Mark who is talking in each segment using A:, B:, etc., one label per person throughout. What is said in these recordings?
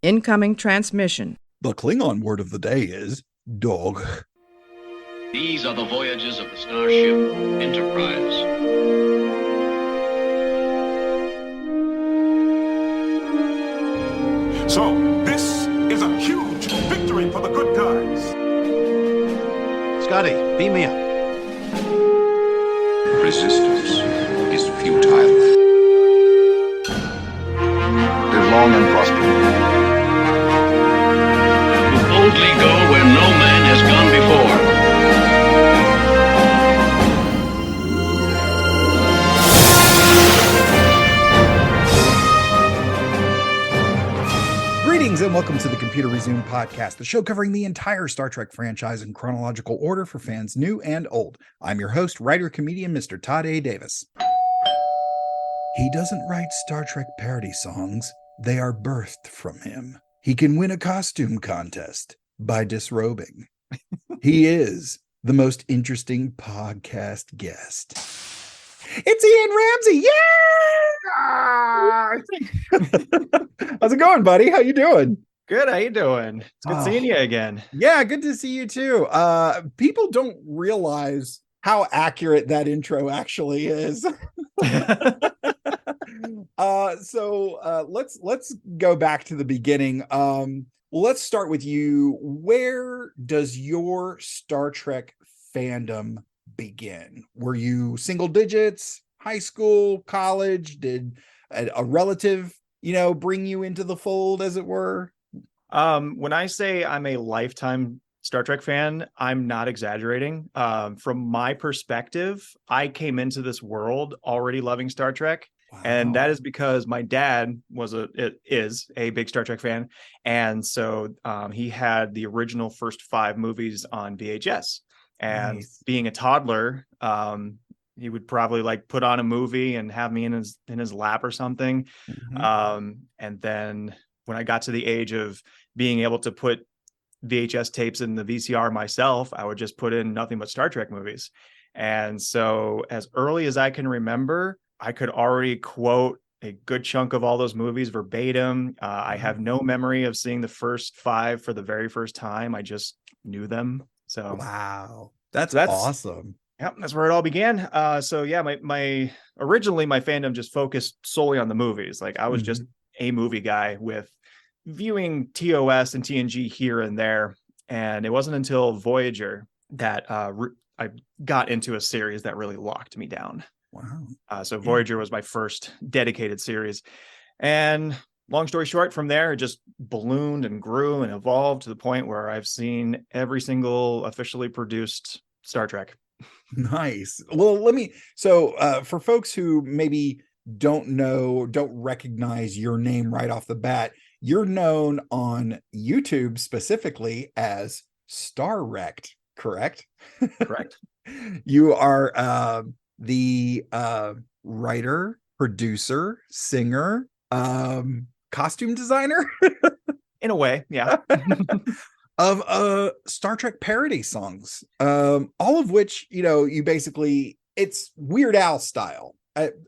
A: Incoming transmission.
B: The Klingon word of the day is dog.
C: These are the voyages of the starship Enterprise.
D: So, this is a huge victory for the good guys.
E: Scotty, beam me up.
F: Resistance is futile. Live long and prosper.
C: To boldly go where no man has gone before.
B: Greetings and welcome to the Computer Resume podcast, the show covering the entire Star Trek franchise in chronological order for fans new and old. I'm your host, writer-comedian Mr. Todd A. Davis. He doesn't write Star Trek parody songs. They are birthed from him. He can win a costume contest by disrobing. He is the most interesting podcast guest. It's Ian Ramsey. Yeah! How's it going, buddy? How you doing?
G: Good. How you doing? It's good seeing you again.
B: Yeah, good to see you too. People don't realize how accurate that intro actually is. Let's go back to the beginning. Let's start with you. Where does your Star Trek fandom begin? Were you single digits, high school, college? Did a relative, bring you into the fold, as it were?
G: When I say I'm a lifetime Star Trek fan, I'm not exaggerating. From my perspective, I came into this world already loving Star Trek. Wow. And that is because my dad is a big Star Trek fan. And so he had the original first 5 movies on VHS. And nice. Being a toddler, he would probably put on a movie and have me in his lap or something. Mm-hmm. And then when I got to the age of being able to put VHS tapes in the VCR myself, I would just put in nothing but Star Trek movies. And so as early as I can remember, I could already quote a good chunk of all those movies verbatim. I have no memory of seeing the first 5 for the very first time. I just knew them. So
B: wow, that's awesome.
G: Yeah, that's where it all began. My originally my fandom just focused solely on the movies. I was just a movie guy with viewing TOS and TNG here and there. And it wasn't until Voyager that I got into a series that really locked me down.
B: Wow.
G: So Voyager was my first dedicated series. And long story short, from there, it just ballooned and grew and evolved to the point where I've seen every single officially produced Star Trek.
B: Nice. Well, for folks who maybe don't recognize your name right off the bat, you're known on YouTube specifically as Star Rekt, correct?
G: Correct.
B: You are the writer, producer, singer, costume designer
G: in a way, yeah.
B: of Star Trek parody songs, all of which you basically, it's Weird Al style.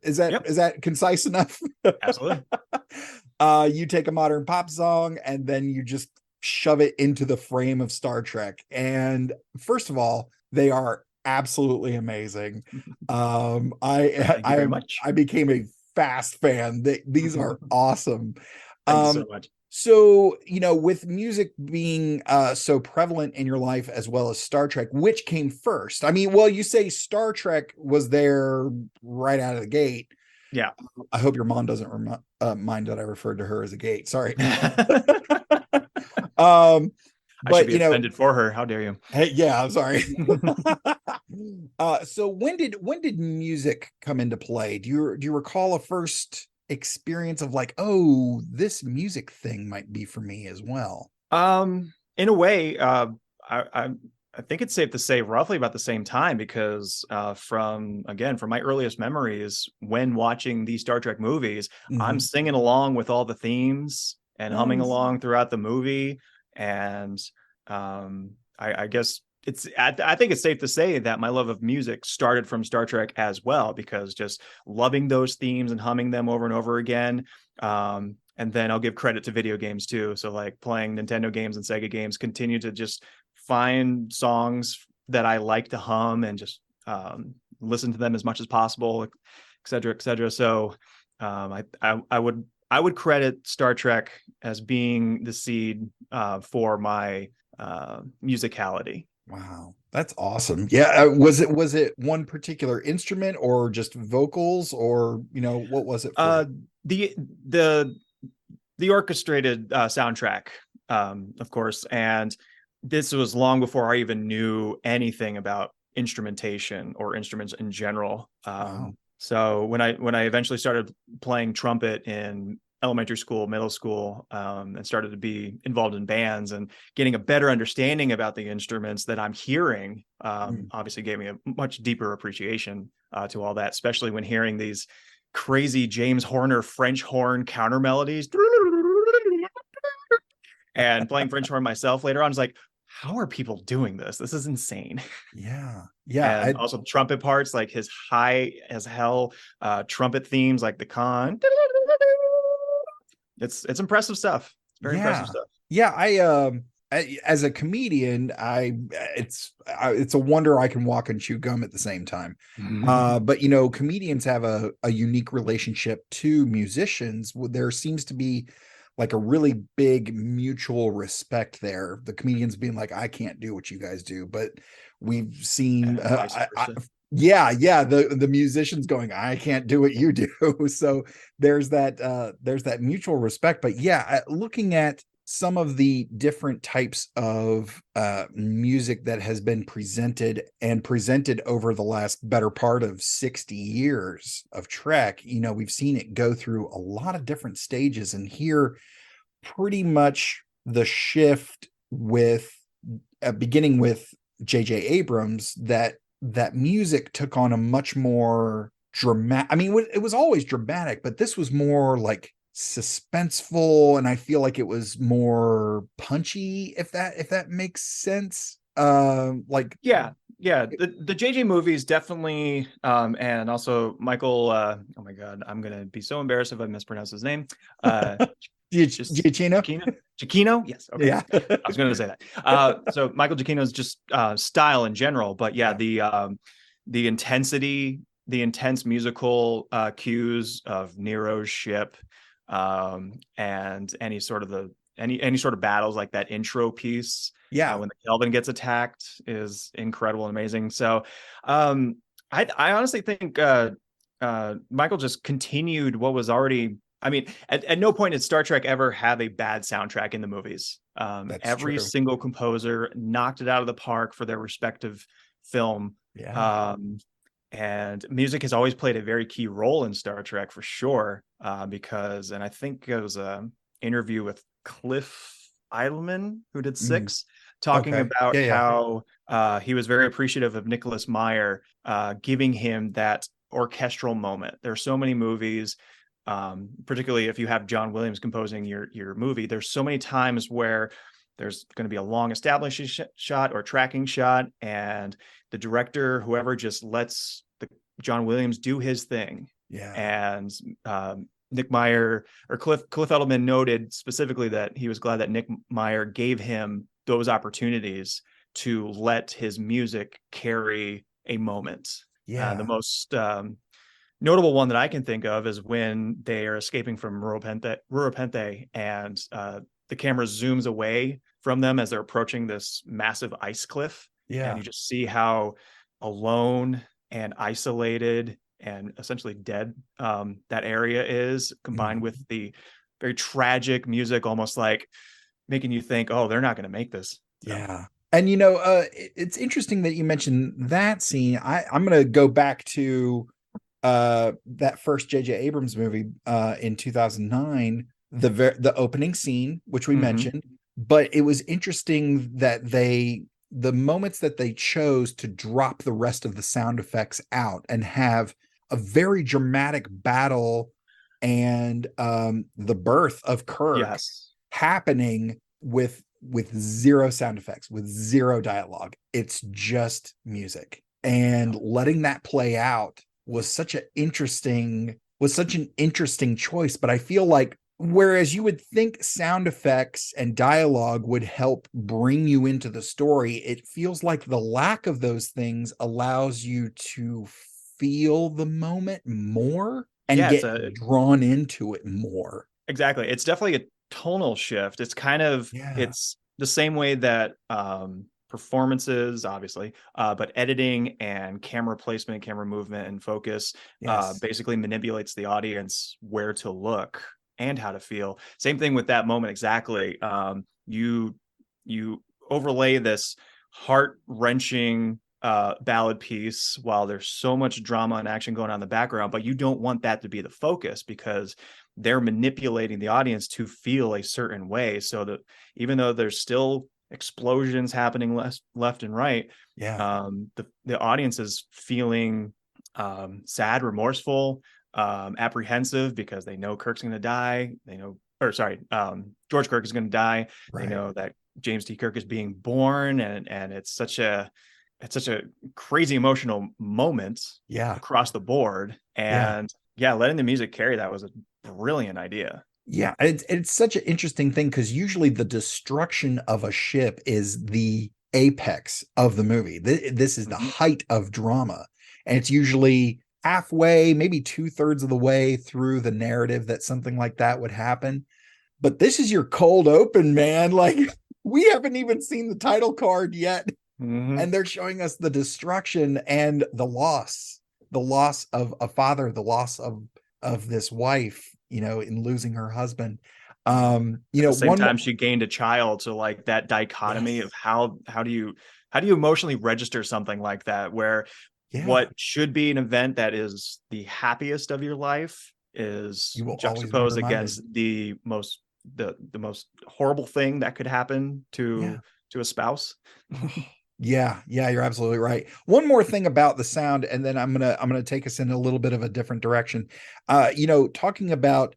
B: Is that concise enough?
G: Absolutely.
B: You take a modern pop song and then you just shove it into the frame of Star Trek, and first of all, they are absolutely amazing.
G: Thank you very much.
B: I became a fast fan. These are awesome.
G: Thank you so much.
B: So, with music being so prevalent in your life as well as Star Trek, which came first? I mean, well, you say Star Trek was there right out of the gate.
G: Yeah.
B: I hope your mom doesn't mind that I referred to her as a gate. Sorry.
G: I should be offended for her. How dare you?
B: Hey, yeah, I'm sorry. So when did music come into play? Do you recall a first experience of this music thing might be for me as well?
G: In a way, I think it's safe to say roughly about the same time, because from my earliest memories when watching these Star Trek movies, I'm singing along with all the themes and humming along throughout the movie. And I guess I think it's safe to say that my love of music started from Star Trek as well, because just loving those themes and humming them over and over again. And then I'll give credit to video games too. So like playing Nintendo games and Sega games, continue to just find songs that I like to hum and just listen to them as much as possible, et cetera, et cetera. So I would credit Star Trek as being the seed for my musicality.
B: Wow, that's awesome. Yeah, was it one particular instrument or just vocals, or what was it for?
G: The orchestrated soundtrack, of course, and this was long before I even knew anything about instrumentation or instruments in general.
B: Wow.
G: So when I eventually started playing trumpet in elementary school, middle school, and started to be involved in bands and getting a better understanding about the instruments that I'm hearing, obviously gave me a much deeper appreciation to all that, especially when hearing these crazy James Horner French horn counter melodies and playing French horn myself later on. I was like, how are people doing this? This is insane.
B: Yeah.
G: And also trumpet parts, like his high as hell trumpet themes, like the con. It's impressive stuff. It's very impressive stuff.
B: Yeah, I as a comedian, it's a wonder I can walk and chew gum at the same time. But comedians have a unique relationship to musicians. There seems to be like a really big mutual respect there. The comedians being like, I can't do what you guys do, but we've seen the musicians going, I can't do what you do. So there's that mutual respect. But looking at some of the different types of music that has been presented over the last better part of 60 years of Trek, we've seen it go through a lot of different stages, and here pretty much the shift with beginning with J.J. Abrams, that music took on a much more dramatic, I mean, it was always dramatic, but this was more like suspenseful, and I feel like it was more punchy, if that makes sense. The JJ movies definitely, and also Michael, oh my god, I'm gonna be so embarrassed if I mispronounce his name. Giacchino? Yes. Okay. Yeah. I was going to say that. So Michael Giacchino's just style in general, but the intensity, the intense musical cues of Nero's ship, and any sort of battles, like that intro piece, when the Kelvin gets attacked, is incredible and amazing. So I honestly think Michael just continued what was already, I mean, at no point did Star Trek ever have a bad soundtrack in the movies. Every single composer knocked it out of the park for their respective film. And music has always played a very key role in Star Trek, for sure, because, and I think it was an interview with Cliff Eidelman, who did Six, talking about how he was very appreciative of Nicholas Meyer giving him that orchestral moment. There are so many movies, particularly if you have John Williams composing your movie, there's so many times where there's going to be a long establishing shot or tracking shot, and the director, whoever, just lets John Williams do his thing. And Nick Meyer, or Cliff Edelman, noted specifically that he was glad that Nick Meyer gave him those opportunities to let his music carry a moment. The most notable one that I can think of is when they are escaping from Ruropente, and the camera zooms away from them as they're approaching this massive ice cliff. And you just see how alone and isolated and essentially dead that area is, combined with the very tragic music, almost like making you think, oh, they're not going to make this. And it's interesting that you mentioned that scene. I'm going to go back to that first J.J. Abrams movie in 2009, the opening scene, which we mentioned. But it was interesting that the moments that they chose to drop the rest of the sound effects out and have a very dramatic battle and the birth of Kirk happening with zero sound effects, with zero dialogue. It's just music, and letting that play out was such an interesting choice. But I feel like Whereas you would think sound effects and dialogue would help bring you into the story, it feels like the lack of those things allows you to feel the moment more and
G: Yeah,
B: get drawn into it more.
G: exactly. It's definitely a tonal shift. It's kind of, it's the same way that performances, obviously, but editing and camera placement, camera movement and focus basically manipulates the audience where to look and how to feel. Same thing with that moment. Exactly. You overlay this heart-wrenching ballad piece while there's so much drama and action going on in the background, but you don't want that to be the focus because they're manipulating the audience to feel a certain way, so that even though there's still explosions happening left and right, the audience is feeling sad, remorseful, apprehensive, because they know Kirk's going to die. They know, or sorry, George Kirk is going to die. They know that James T. Kirk is being born, and it's such a crazy emotional moment across the board. And letting the music carry that was a brilliant idea.
B: Yeah, it's such an interesting thing because usually the destruction of a ship is the apex of the movie. This is the height of drama, and it's usually halfway, maybe 2/3 of the way through the narrative that something like that would happen. But this is your cold open, man. Like, we haven't even seen the title card yet, and they're showing us the destruction and the loss of a father, the loss of this wife, in losing her husband. At
G: the same time she gained a child. So like that dichotomy of how do you emotionally register something like that, where what should be an event that is the happiest of your life is juxtaposed against the most horrible thing that could happen to a spouse.
B: Yeah, you're absolutely right. One more thing about the sound, and then I'm gonna take us in a little bit of a different direction. Talking about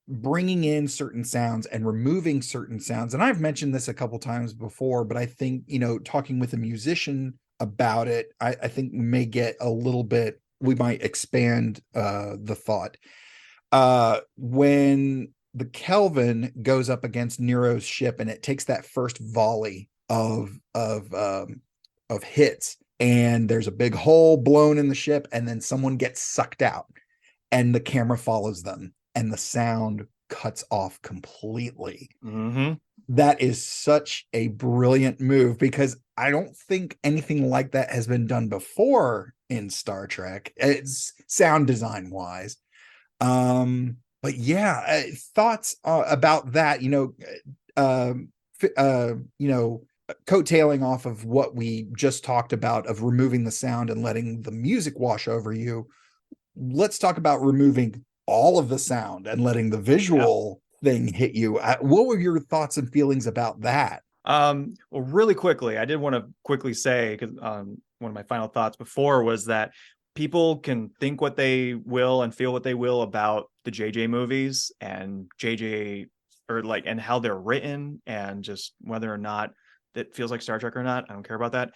B: bringing in certain sounds and removing certain sounds, and I've mentioned this a couple times before, but I think talking with a musician about it, I think may get a little bit. We might expand the thought. When the Kelvin goes up against Nero's ship, and it takes that first volley of hits, and there's a big hole blown in the ship, and then someone gets sucked out, and the camera follows them, and the sound cuts off completely. That is such a brilliant move, because I don't think anything like that has been done before in Star Trek. It's sound design wise. But yeah, thoughts about that, coattailing off of what we just talked about of removing the sound and letting the music wash over you. Let's talk about removing all of the sound and letting the visual thing hit you. What were your thoughts and feelings about that?
G: Well, really quickly, I did want to quickly say, because one of my final thoughts before was that people can think what they will and feel what they will about the JJ movies and JJ, and how they're written, and just whether or not that feels like Star Trek or not. I don't care about that.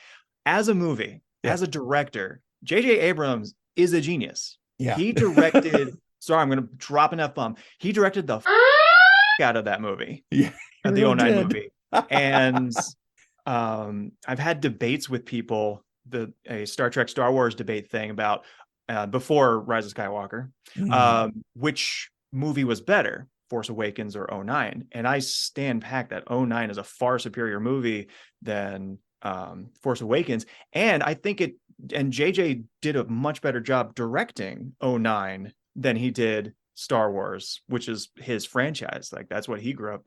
G: As a movie, as a director, JJ Abrams is a genius. He directed sorry, I'm going to drop an F-bomb. He directed the out of that movie. The
B: really
G: 09 movie. And I've had debates with people, a Star Trek Star Wars debate thing about before Rise of Skywalker, which movie was better, Force Awakens or 09? And I stand back that 09 is a far superior movie than Force Awakens. And I think JJ did a much better job directing 09 than he did Star Wars, which is his franchise. Like, that's what he grew up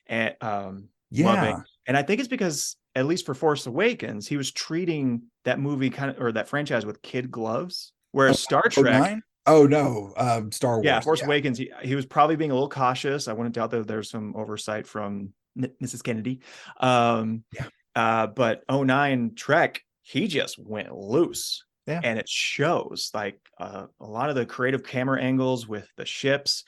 G: and loving. And I think it's because, at least for Force Awakens, he was treating that movie or that franchise with kid gloves, whereas Star Trek.
B: Star Wars.
G: Yeah, Force Awakens, he was probably being a little cautious. I wouldn't doubt that there's some oversight from Mrs. Kennedy. But 09 Trek, he just went loose. And it shows, like, a lot of the creative camera angles with the ships,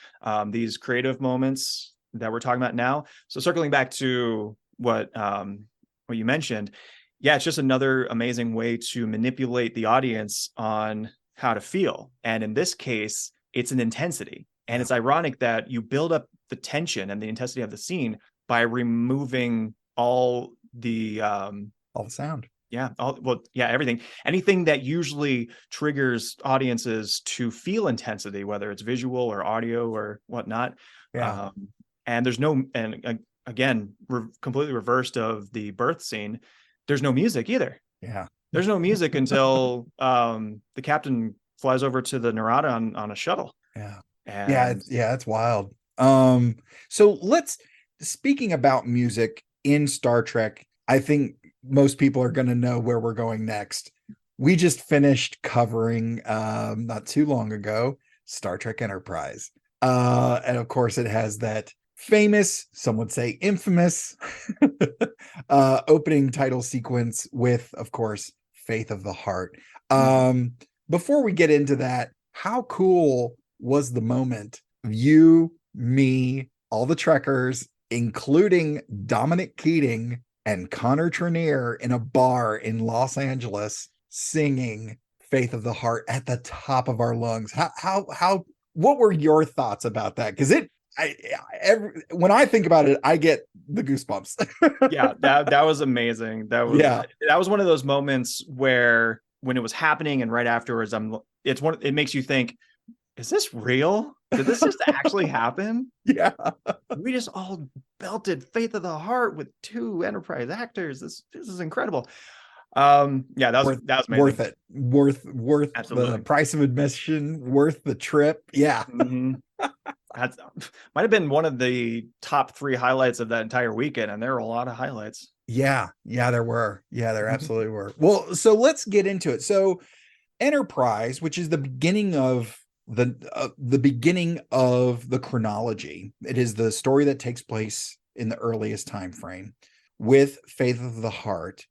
G: these creative moments that we're talking about now. So circling back to what you mentioned, it's just another amazing way to manipulate the audience on how to feel. And in this case, it's an intensity. And it's ironic that you build up the tension and the intensity of the scene by removing all the
B: sound.
G: Yeah. Everything. Anything that usually triggers audiences to feel intensity, whether it's visual or audio or whatnot.
B: Yeah.
G: And there's no, and again, completely reversed of the birth scene. There's no music either.
B: Yeah.
G: There's no music until the captain flies over to the Narada on a shuttle.
B: Yeah.
G: And
B: It's wild. So speaking about music in Star Trek, I think most people are going to know where we're going next. We just finished covering not too long ago Star Trek Enterprise. And of course it has that famous, some would say infamous, opening title sequence with, of course, Faith of the Heart. Before we get into that, how cool was the moment of you, me, all the Trekkers, including Dominic Keating and Connor Trenier in a bar in Los Angeles singing Faith of the Heart at the top of our lungs? What were your thoughts about that? Because when I think about it, I get the goosebumps.
G: Yeah, that was amazing. That was one of those moments where when it was happening and right afterwards, it makes you think, is this real? Did this just actually happen?
B: Yeah.
G: We just all belted Faith of the Heart with 2 Enterprise actors. This is incredible. That was amazing.
B: Worth it. Worth
G: Absolutely.
B: The price of admission, worth the trip. Yeah.
G: Mm-hmm. That might have been one of the top 3 highlights of that entire weekend, and there were a lot of highlights.
B: Yeah, there were. Yeah, there absolutely were. Well, so let's get into it. So Enterprise, which is the beginning of the beginning of the chronology. It is the story that takes place in the earliest time frame with Faith of the Heart.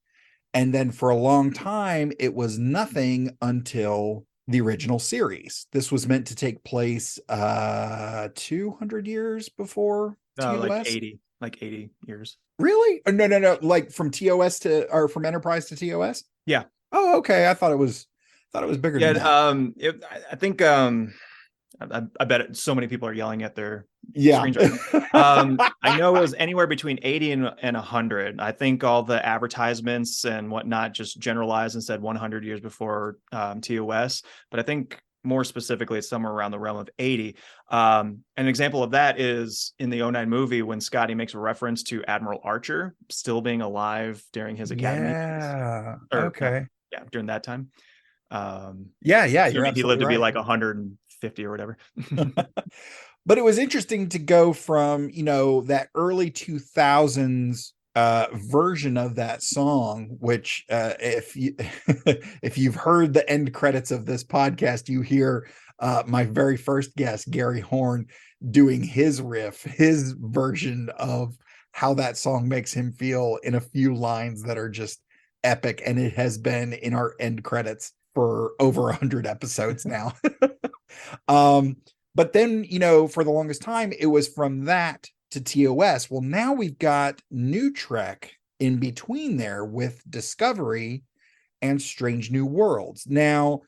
B: And then for a long time, it was nothing until the original series. This was meant to take place 200 years before TOS?
G: Like 80 years.
B: Really? No. Like from TOS or from Enterprise to TOS?
G: Yeah.
B: Oh, okay. I thought it was bigger than that.
G: I think I bet so many people are yelling at their screens right now. I know it was anywhere between 80 and 100. I think all the advertisements and whatnot just generalized and said 100 years before TOS, but I think more specifically it's somewhere around the realm of 80. An example of that is in the 2009 movie when Scotty makes a reference to Admiral Archer still being alive during his academy.
B: Yeah.
G: During that time.
B: You're
G: he
B: absolutely
G: lived to be
B: right.
G: like 150 or whatever.
B: But it was interesting to go from that early 2000s version of that song, which if you've heard the end credits of this podcast, you hear my very first guest, Gary Horn, doing his riff, his version of how that song makes him feel in a few lines that are just epic, and it has been in our end credits for over 100 episodes now. But then, for the longest time, it was from that to TOS. Well, now we've got New Trek in between there with Discovery and Strange New Worlds. Now,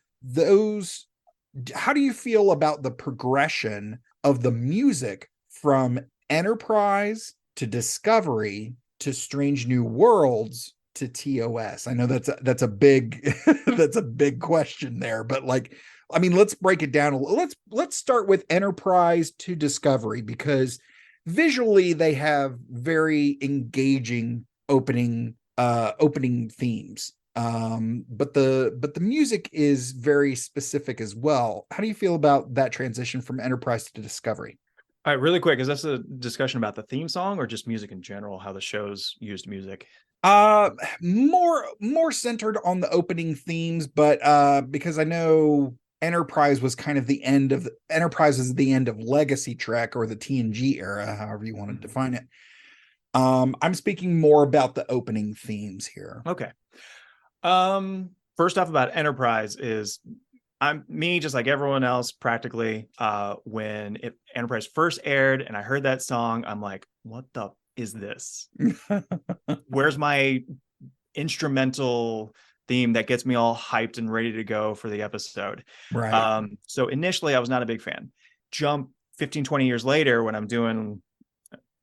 B: how do you feel about the progression of the music from Enterprise to Discovery to Strange New Worlds to TOS? I know that's a big that's a big question there, but let's break it down a little. Let's start with Enterprise to Discovery, because visually they have very engaging opening themes. But the music is very specific as well. How do you feel about that transition from Enterprise to Discovery?
G: All right, really quick, is this a discussion about the theme song or just music in general, how the show's used music?
B: More centered on the opening themes, but because I know Enterprise was kind of the end of Legacy Trek, or the TNG era, however you want to define it. I'm speaking more about the opening themes here.
G: Okay. First off about Enterprise is me, just like everyone else, practically, when Enterprise first aired and I heard that song, I'm like, what the is this? Where's my instrumental theme that gets me all hyped and ready to go for the episode?
B: Right.
G: So initially I was not a big fan. Jump 15, 20 years later, when I'm doing,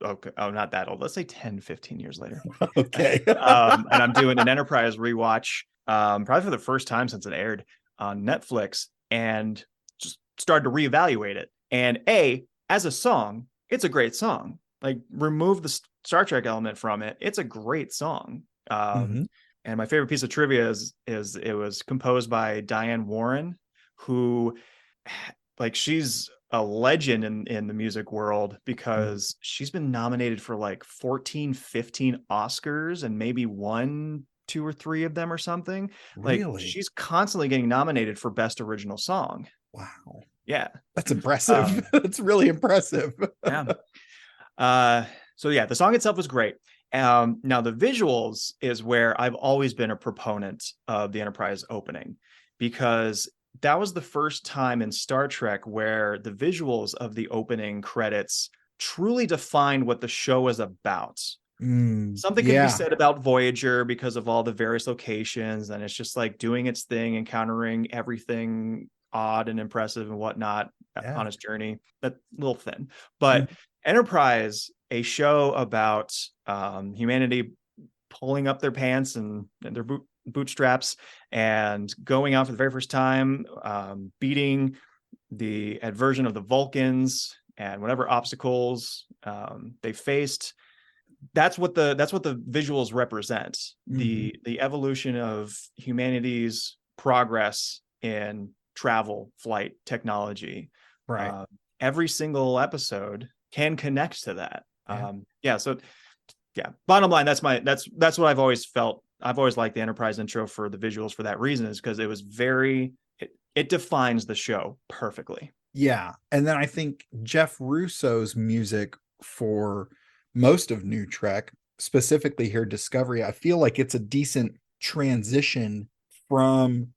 G: not that old, let's say 10, 15 years later.
B: Okay.
G: And I'm doing an Enterprise rewatch, probably for the first time since it aired on Netflix, and just started to reevaluate it. And as a song, it's a great song. Like, remove the Star Trek element from it, it's a great song. And my favorite piece of trivia is it was composed by Diane Warren, who, like, she's a legend in the music world because she's been nominated for like 14, 15 Oscars and maybe won 2 or 3 of them or something.
B: Really?
G: Like, she's constantly getting nominated for Best Original Song.
B: Wow.
G: Yeah.
B: That's impressive. That's really impressive.
G: Yeah. So yeah, the song itself was great. Now the visuals is where I've always been a proponent of the Enterprise opening, because that was the first time in Star Trek where the visuals of the opening credits truly defined what the show is about. Something can be said about Voyager because of all the various locations, and it's just like doing its thing, encountering everything odd and impressive and whatnot on its journey. That little thin, but Enterprise, a show about humanity pulling up their pants and their bootstraps and going out for the very first time, beating the adversion of the Vulcans and whatever obstacles they faced. That's what the visuals represent. The evolution of humanity's progress in travel, flight, technology.
B: Right.
G: Every single episode can connect to that. So bottom line, that's what I've always felt. I've always liked the Enterprise intro for the visuals for that reason, is because it was it defines the show perfectly.
B: Yeah. And then I think Jeff Russo's music for most of New Trek, specifically here Discovery, I feel like it's a decent transition from,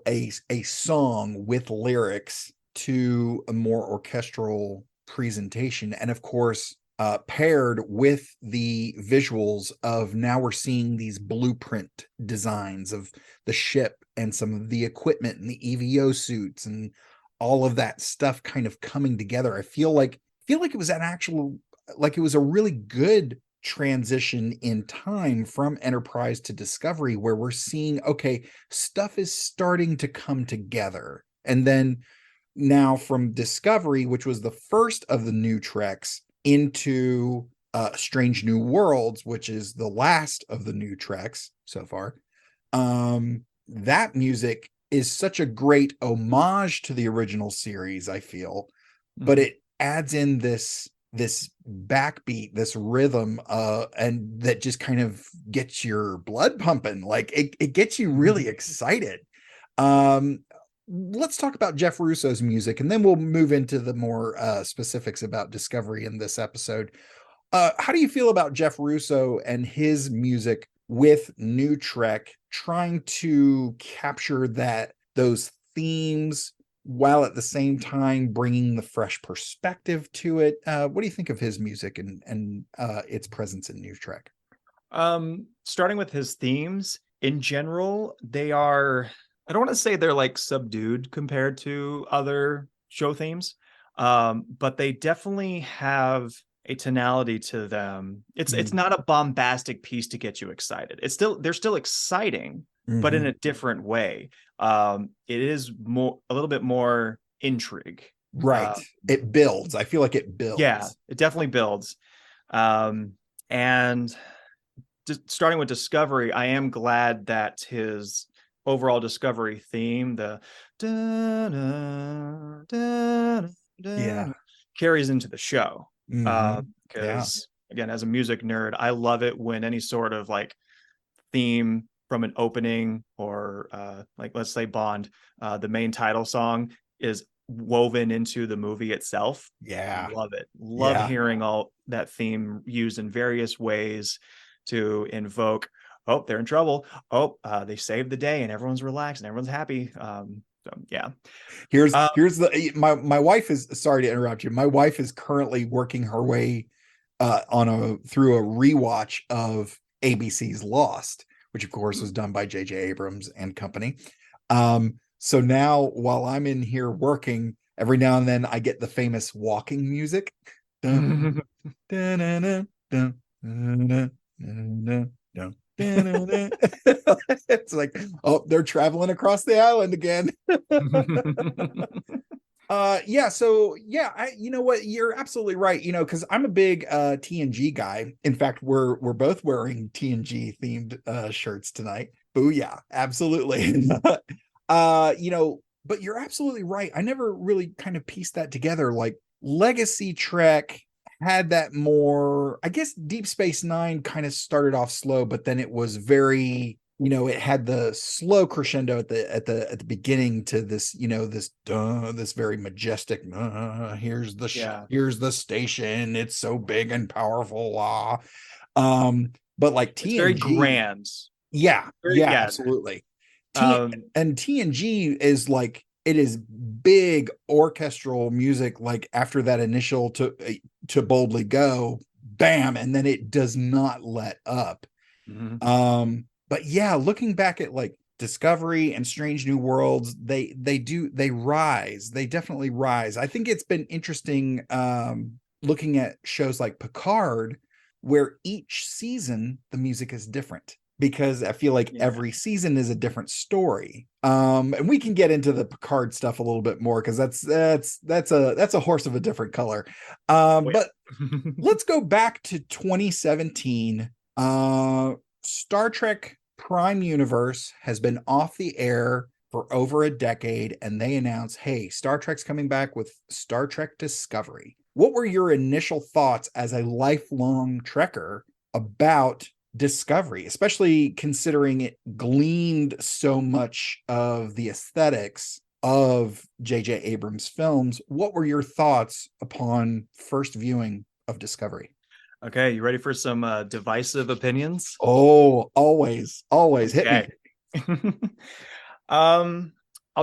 B: a song with lyrics to a more orchestral presentation. And of course, paired with the visuals of, now we're seeing these blueprint designs of the ship and some of the equipment and the EVO suits and all of that stuff kind of coming together. I feel like it was it was a really good transition in time from Enterprise to Discovery, where we're seeing, okay, stuff is starting to come together. And then now from Discovery, which was the first of the new Treks, into Strange New Worlds, which is the last of the new Treks so far, that music is such a great homage to the original series, I feel, but it adds in this backbeat, this rhythm, and that just kind of gets your blood pumping. Like it gets you really excited. Let's talk about Jeff Russo's music, and then we'll move into the more specifics about Discovery in this episode. How do you feel about Jeff Russo and his music with New Trek, trying to capture those themes while at the same time bringing the fresh perspective to it? What do you think of his music and its presence in New Trek?
G: Starting with his themes, in general, they are, I don't want to say they're like subdued compared to other show themes, but they definitely have a tonality to them. It's not a bombastic piece to get you excited. They're still exciting, but in a different way. It is a little bit more intrigue.
B: Right. It builds. I feel like it builds.
G: Yeah, it definitely builds. And starting with Discovery, I am glad that his overall Discovery theme, the carries into the show. Because again, as a music nerd, I love it when any sort of like theme from an opening or like, let's say Bond, the main title song is woven into the movie itself.
B: Yeah.
G: I love it. Love hearing all that theme used in various ways to invoke, oh, they're in trouble. Oh, they saved the day and everyone's relaxed and everyone's happy.
B: Here's my wife is, sorry to interrupt you. My wife is currently working her way through a rewatch of ABC's Lost, which of course was done by J.J. Abrams and company. So now while I'm in here working, every now and then I get the famous walking music. Dun, dun, dun, dun, dun, dun, dun, dun, dun, dun, dun, dun. It's like, oh, they're traveling across the island again. Yeah, so yeah, you know what, you're absolutely right, because I'm a big TNG guy. In fact, we're both wearing TNG themed shirts tonight. Booyah, absolutely. But you're absolutely right. I never really kind of pieced that together. Like Legacy Trek had that more, I guess Deep Space Nine kind of started off slow, but then it was very, it had the slow crescendo at the beginning to this, this very majestic, here's the station, it's so big and powerful, but like TNG,
G: it's very grand.
B: Yeah,
G: yeah,
B: absolutely. And TNG is like, it is big orchestral music, like after that initial to boldly go, bam, and then it does not let up. But yeah, looking back at like Discovery and Strange New Worlds, they rise. They definitely rise. I think it's been interesting looking at shows like Picard, where each season the music is different, because I feel like every season is a different story. And we can get into the Picard stuff a little bit more, because that's a horse of a different color. But let's go back to 2017. Star Trek Prime Universe has been off the air for over a decade, and they announced, hey, Star Trek's coming back with Star Trek Discovery. What were your initial thoughts as a lifelong Trekker about Discovery, especially considering it gleaned so much of the aesthetics of J.J. Abrams' films? What were your thoughts upon first viewing of Discovery?
G: Okay, you ready for some divisive opinions?
B: Oh, always hit me.
G: I'll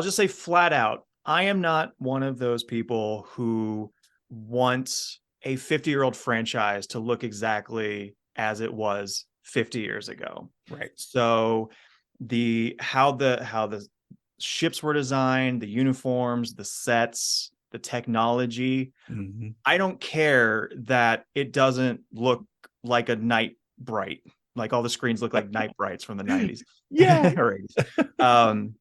G: just say flat out, I am not one of those people who wants a 50-year-old franchise to look exactly as it was 50 years ago.
B: Right.
G: So how the ships were designed, the uniforms, the sets, the technology, I don't care that it doesn't look like a night bright, like all the screens look like night brights from the 90s.
B: Yeah.
G: Or 80s.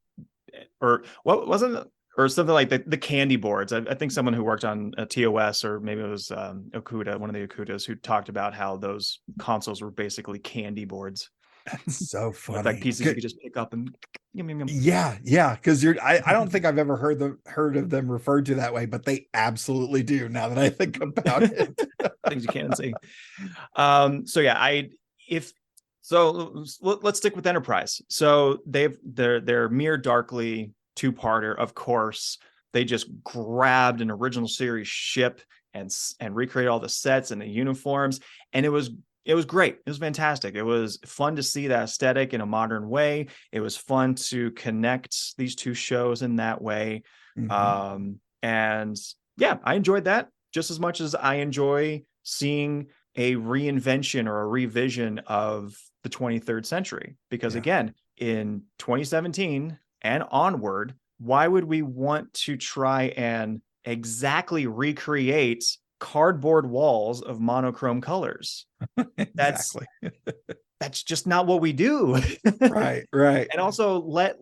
G: Or what wasn't it? Or something like the candy boards. I think someone who worked on a TOS, or maybe it was Okuda, one of the Okudas, who talked about how those consoles were basically candy boards.
B: That's so funny.
G: With like pieces you could just pick up and yum, yum, yum.
B: Yeah, because I don't think I've ever heard of them referred to that way, but they absolutely do, now that I think about it.
G: Things you can't see. So yeah, let's stick with Enterprise. So they're Mere Darkly two-parter. Of course, they just grabbed an original series ship and recreated all the sets and the uniforms, and it was great. It was fantastic. It was fun to see that aesthetic in a modern way. It was fun to connect these two shows in that way. And yeah, I enjoyed that just as much as I enjoy seeing a reinvention or a revision of the 23rd century. Because again, in 2017 and onward, why would we want to try and exactly recreate cardboard walls of monochrome colors?
B: Exactly.
G: That's just not what we do.
B: Right.
G: And also let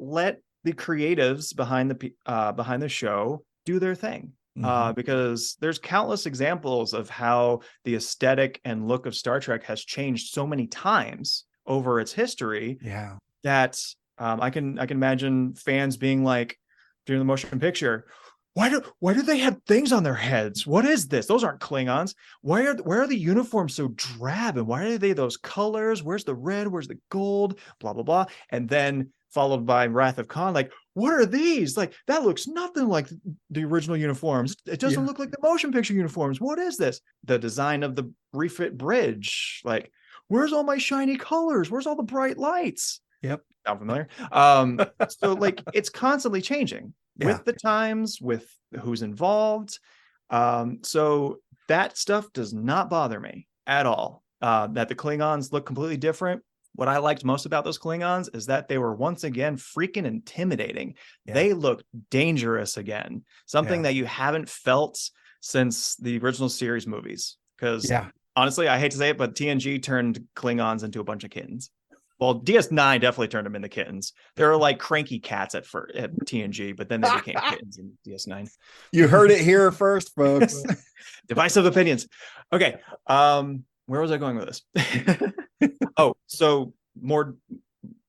G: the creatives behind the show do their thing. Because there's countless examples of how the aesthetic and look of Star Trek has changed so many times over its history.
B: Yeah.
G: That I can imagine fans being like, during the motion picture, why do they have things on their heads? What is this? Those aren't Klingons. Why are the uniforms so drab? And why are they those colors? Where's the red? Where's the gold? Blah, blah, blah. And then followed by Wrath of Khan, like, what are these? Like, that looks nothing like the original uniforms. It doesn't look like the motion picture uniforms. What is this? The design of the refit bridge. Like, where's all my shiny colors? Where's all the bright lights?
B: Yep.
G: Sound familiar? So like, it's constantly changing with the times, with who's involved. So that stuff does not bother me at all. That the Klingons look completely different, what I liked most about those Klingons is that they were once again freaking intimidating.
B: Yeah.
G: They looked dangerous again, something that you haven't felt since the original series movies. Because honestly, I hate to say it, but TNG turned Klingons into a bunch of kittens. Well, DS9 definitely turned them into kittens. They were like cranky cats at TNG, but then they became kittens in DS9.
B: You heard it here first, folks.
G: Divisive opinions. Okay. Where was I going with this? Oh, so more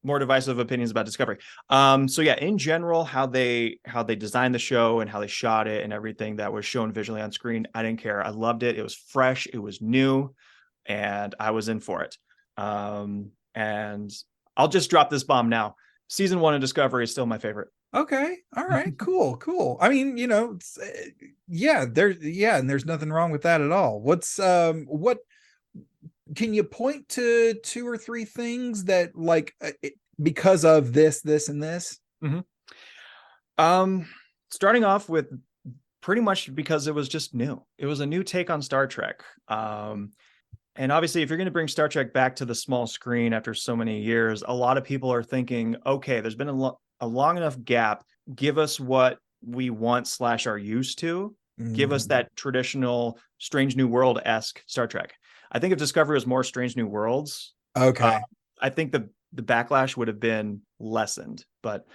G: divisive opinions about Discovery. So yeah, in general, how they designed the show and how they shot it and everything that was shown visually on screen, I didn't care. I loved it. It was fresh, it was new, and I was in for it. And I'll just drop this bomb now. Season 1 of Discovery is still my favorite.
B: Okay. All right. Cool. I mean, and there's nothing wrong with that at all. What can you point to 2 or 3 things that because of this and this?
G: Starting off with pretty much because it was just new. It was a new take on Star Trek. And obviously, if you're going to bring Star Trek back to the small screen after so many years, a lot of people are thinking, okay, there's been a long enough gap. Give us what we want / are used to. Give us that traditional Strange New World-esque Star Trek. I think if Discovery was more Strange New Worlds,
B: okay,
G: I think the backlash would have been lessened. But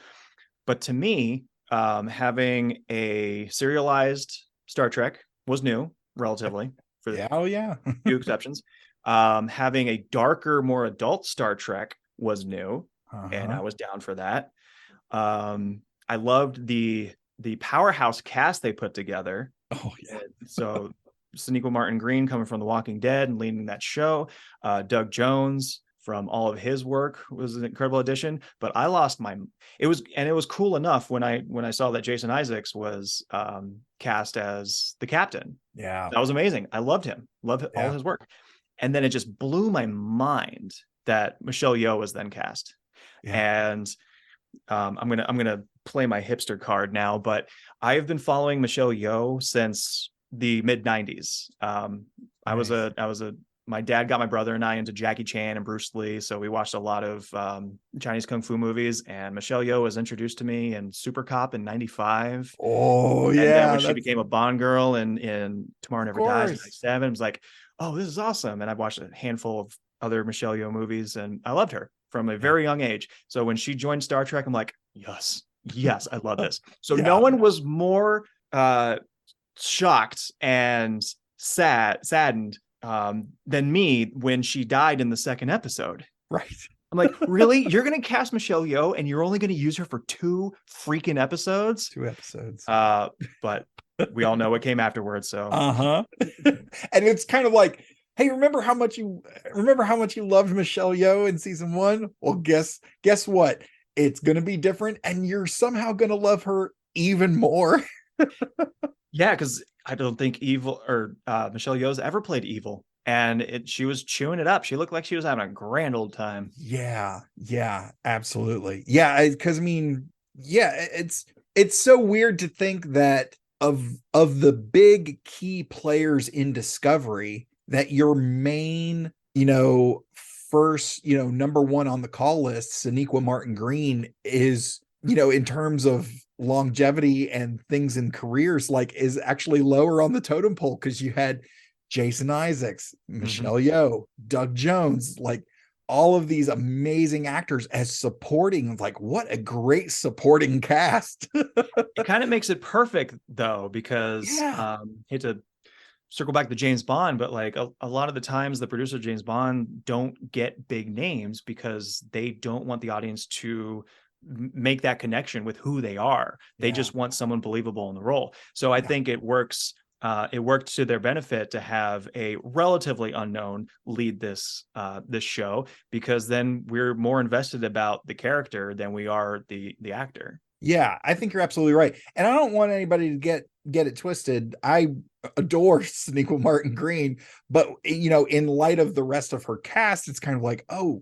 G: to me, having a serialized Star Trek was new, relatively. Few exceptions. Having a darker, more adult Star Trek was new, and I was down for that. I loved the powerhouse cast they put together.
B: Oh yeah.
G: So Sonequa Martin Green coming from The Walking Dead and leading that show. Doug Jones from all of his work was an incredible addition. But I lost it was cool enough when I saw that Jason Isaacs was cast as the captain.
B: Yeah,
G: that was amazing. I loved him. Loved all his work. And then it just blew my mind that Michelle Yeoh was then cast. And I'm gonna play my hipster card now, but I've been following Michelle Yeoh since the mid 90s. My dad got my brother and I into Jackie Chan and Bruce Lee, so we watched a lot of Chinese kung fu movies. And Michelle Yeoh was introduced to me in Super Cop in '95.
B: Oh yeah,
G: and then when she became a Bond girl in Tomorrow Never Dies in '97, I was like, oh, this is awesome. And I've watched a handful of other Michelle Yeoh movies, and I loved her from a very young age. So when she joined Star Trek, I'm like, yes, I love this. So no one was more shocked and saddened than me when she died in the second episode.
B: Right.
G: I'm like, really? You're going to cast Michelle Yeoh and you're only going to use her for 2 freaking episodes?
B: 2 episodes.
G: But we all know what came afterwards. So
B: and it's kind of like, hey, remember how much you loved Michelle Yeoh in season 1? Well, guess what? It's going to be different, and you're somehow going to love her even more.
G: Yeah, because I don't think Michelle Yeoh's ever played evil, and she was chewing it up. She looked like she was having a grand old time.
B: Yeah, absolutely. Yeah, because I mean, it's so weird to think that of the big key players in Discovery, that your main, first, number 1 on the call list, Sonequa Martin Green, is, in terms of longevity and things in careers, is actually lower on the totem pole, because you had Jason Isaacs, Michelle Yeoh, Doug Jones, all of these amazing actors as supporting. What a great supporting cast.
G: It kind of makes it perfect though, because hate to circle back to James Bond, but a lot of the times the producer of James Bond don't get big names because they don't want the audience to make that connection with who they are. They just want someone believable in the role. So I think it works. It worked to their benefit to have a relatively unknown lead this show, because then we're more invested about the character than we are the actor.
B: Yeah, I think you're absolutely right. And I don't want anybody to get it twisted. I adore Sonequa Martin Green, but in light of the rest of her cast, it's kind of like, oh,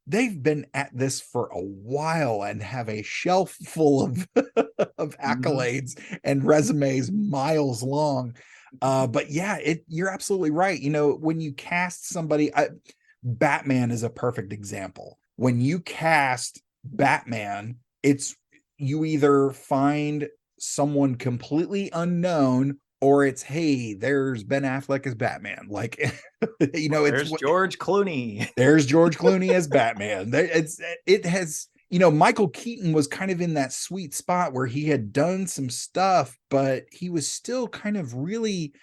B: they've been at this for a while and have a shelf full of accolades and resumes miles long. But yeah, you're absolutely right. When you cast somebody, Batman is a perfect example. When you cast Batman, it's you either find someone completely unknown or it's, hey, there's Ben Affleck as Batman. Like,
G: There's George Clooney.
B: There's George Clooney as Batman. It has, Michael Keaton was kind of in that sweet spot where he had done some stuff, but he was still kind of really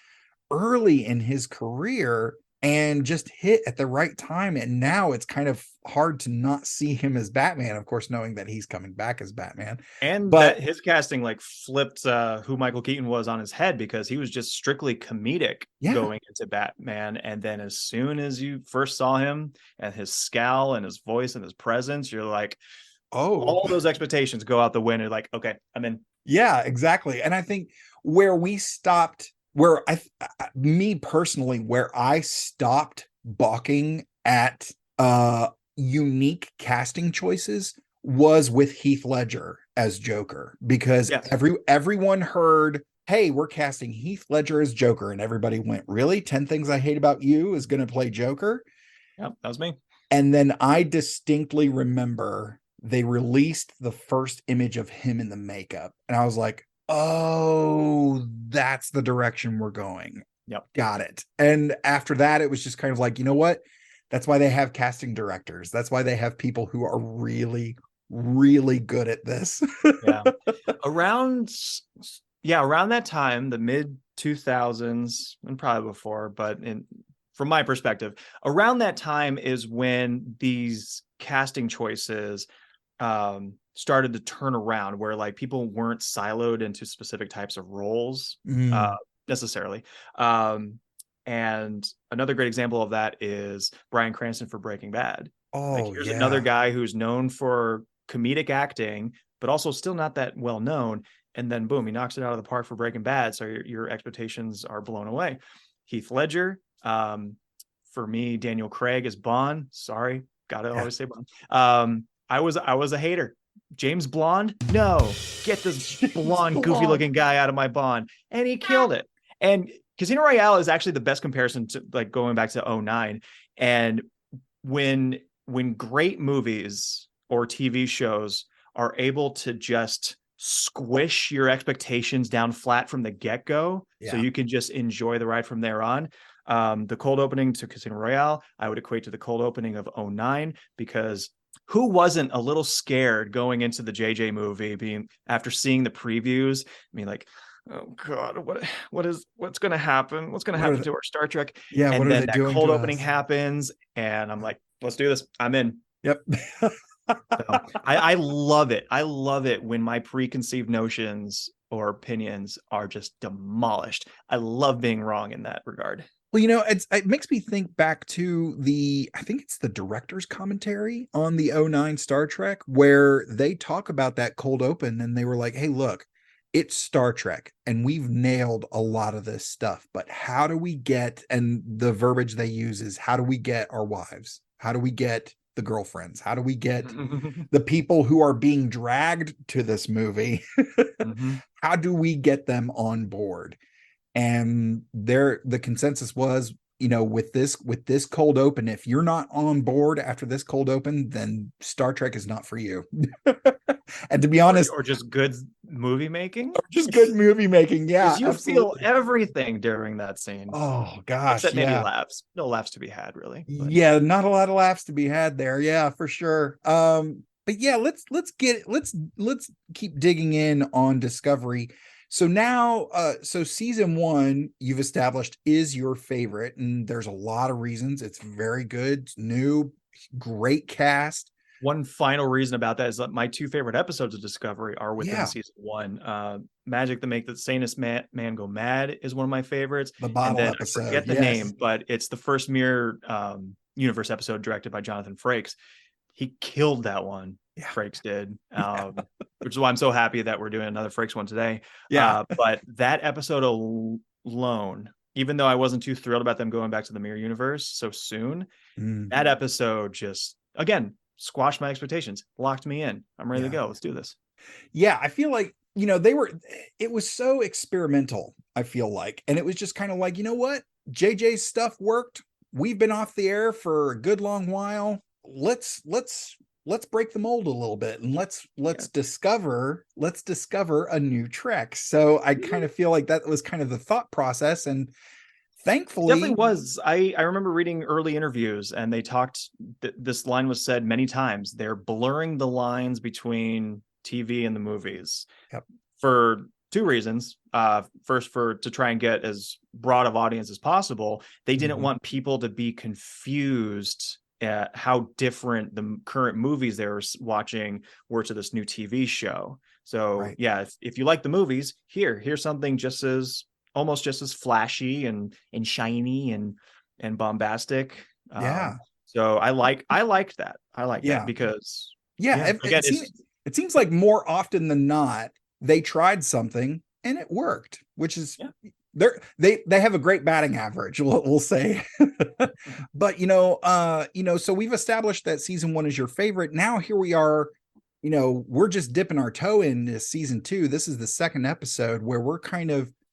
B: early in his career and just hit at the right time. And now it's kind of hard to not see him as Batman, of course, knowing that he's coming back as Batman.
G: And that his casting like flipped who Michael Keaton was on his head, because he was just strictly comedic going into Batman. And then as soon as you first saw him and his scowl and his voice and his presence, you're like, oh, all those expectations go out the window. Like, okay, I'm in.
B: Yeah, exactly. And I think where we stopped, where me personally, where I stopped balking at unique casting choices was with Heath Ledger as Joker, because everyone heard, hey, we're casting Heath Ledger as Joker, and everybody went, really? 10 Things I Hate About You is going to play Joker?
G: Yep, that was me.
B: And then I distinctly remember they released the first image of him in the makeup, and I was like, oh, that's the direction we're going.
G: Yep.
B: Got it. And after that, it was just kind of like, you know what? That's why they have casting directors. That's why they have people who are really, really good at this.
G: Yeah. Around that time, the mid 2000s, and probably before, but from my perspective, around that time is when these casting choices started to turn around, where like people weren't siloed into specific types of roles necessarily. And another great example of that is Bryan Cranston for Breaking Bad. Here's another guy who's known for comedic acting, but also still not that well known. And then boom, he knocks it out of the park for Breaking Bad. So your expectations are blown away. Heath Ledger, for me, Daniel Craig as Bond. Sorry, gotta always say Bond. I was a hater. James Blonde? No, get this blonde, goofy looking guy out of my Bond. And he killed it. And Casino Royale is actually the best comparison to like going back to 2009. And when great movies or TV shows are able to just squish your expectations down flat from the get-go, so you can just enjoy the ride from there on. The cold opening to Casino Royale, I would equate to the cold opening of 2009, because who wasn't a little scared going into the JJ movie, after seeing the previews? I mean, like, oh God, what's going to happen? What's going to happen to our Star Trek?
B: Yeah.
G: And then that cold opening happens, and I'm like, let's do this. I'm in.
B: Yep.
G: So, I love it. I love it when my preconceived notions or opinions are just demolished. I love being wrong in that regard.
B: Well, it makes me think back to I think it's the director's commentary on the 2009 Star Trek, where they talk about that cold open, and they were like, hey, look, it's Star Trek and we've nailed a lot of this stuff, but how do we get, and the verbiage they use is, how do we get our wives? How do we get the girlfriends? How do we get the people who are being dragged to this movie? How do we get them on board? And the consensus was, with this cold open, if you're not on board after this cold open, then Star Trek is not for you. And to be honest,
G: or just good movie making,
B: yeah,
G: you feel everything during that scene.
B: Oh gosh,
G: except maybe laughs. No laughs to be had, really.
B: But. Yeah, not a lot of laughs to be had there. Yeah, for sure. But yeah, let's keep digging in on Discovery. So now, so season 1, you've established, is your favorite, and there's a lot of reasons. It's very good, new, great cast.
G: One final reason about that is that my 2 favorite episodes of Discovery are within season 1. Magic that Make the Sanest Man Go Mad is one of my favorites.
B: The bottle episode.
G: I forget the name, but it's the first Mirror Universe episode directed by Jonathan Frakes. He killed that one. Frakes did, which is why I'm so happy that we're doing another Frakes one today. But that episode alone, even though I wasn't too thrilled about them going back to the Mirror Universe so soon, that episode just, again, squashed my expectations, locked me in. I'm ready to go. Let's do this.
B: Yeah, I feel like, it was so experimental, I feel like. And it was just kind of like, you know what? JJ's stuff worked. we've been off the air for a good long while. Let's break the mold a little bit, and let's discover a new Trek. So I kind of feel like that was kind of the thought process, and thankfully
G: definitely was. I remember reading early interviews, and they talked, this line was said many times. They're blurring the lines between TV and the movies.
B: Yep.
G: For two reasons. First, to try and get as broad of audience as possible. They didn't want people to be confused at how different the current movies they were watching were to this new TV show. So yeah, if you like the movies, here's something almost just as flashy and shiny and bombastic. So I liked that. I like that because again,
B: it seems like more often than not they tried something and it worked, which is they have a great batting average, we'll say. But so we've established that season 1 is your favorite. Now here we are, we're just dipping our toe into season 2. This is the second episode where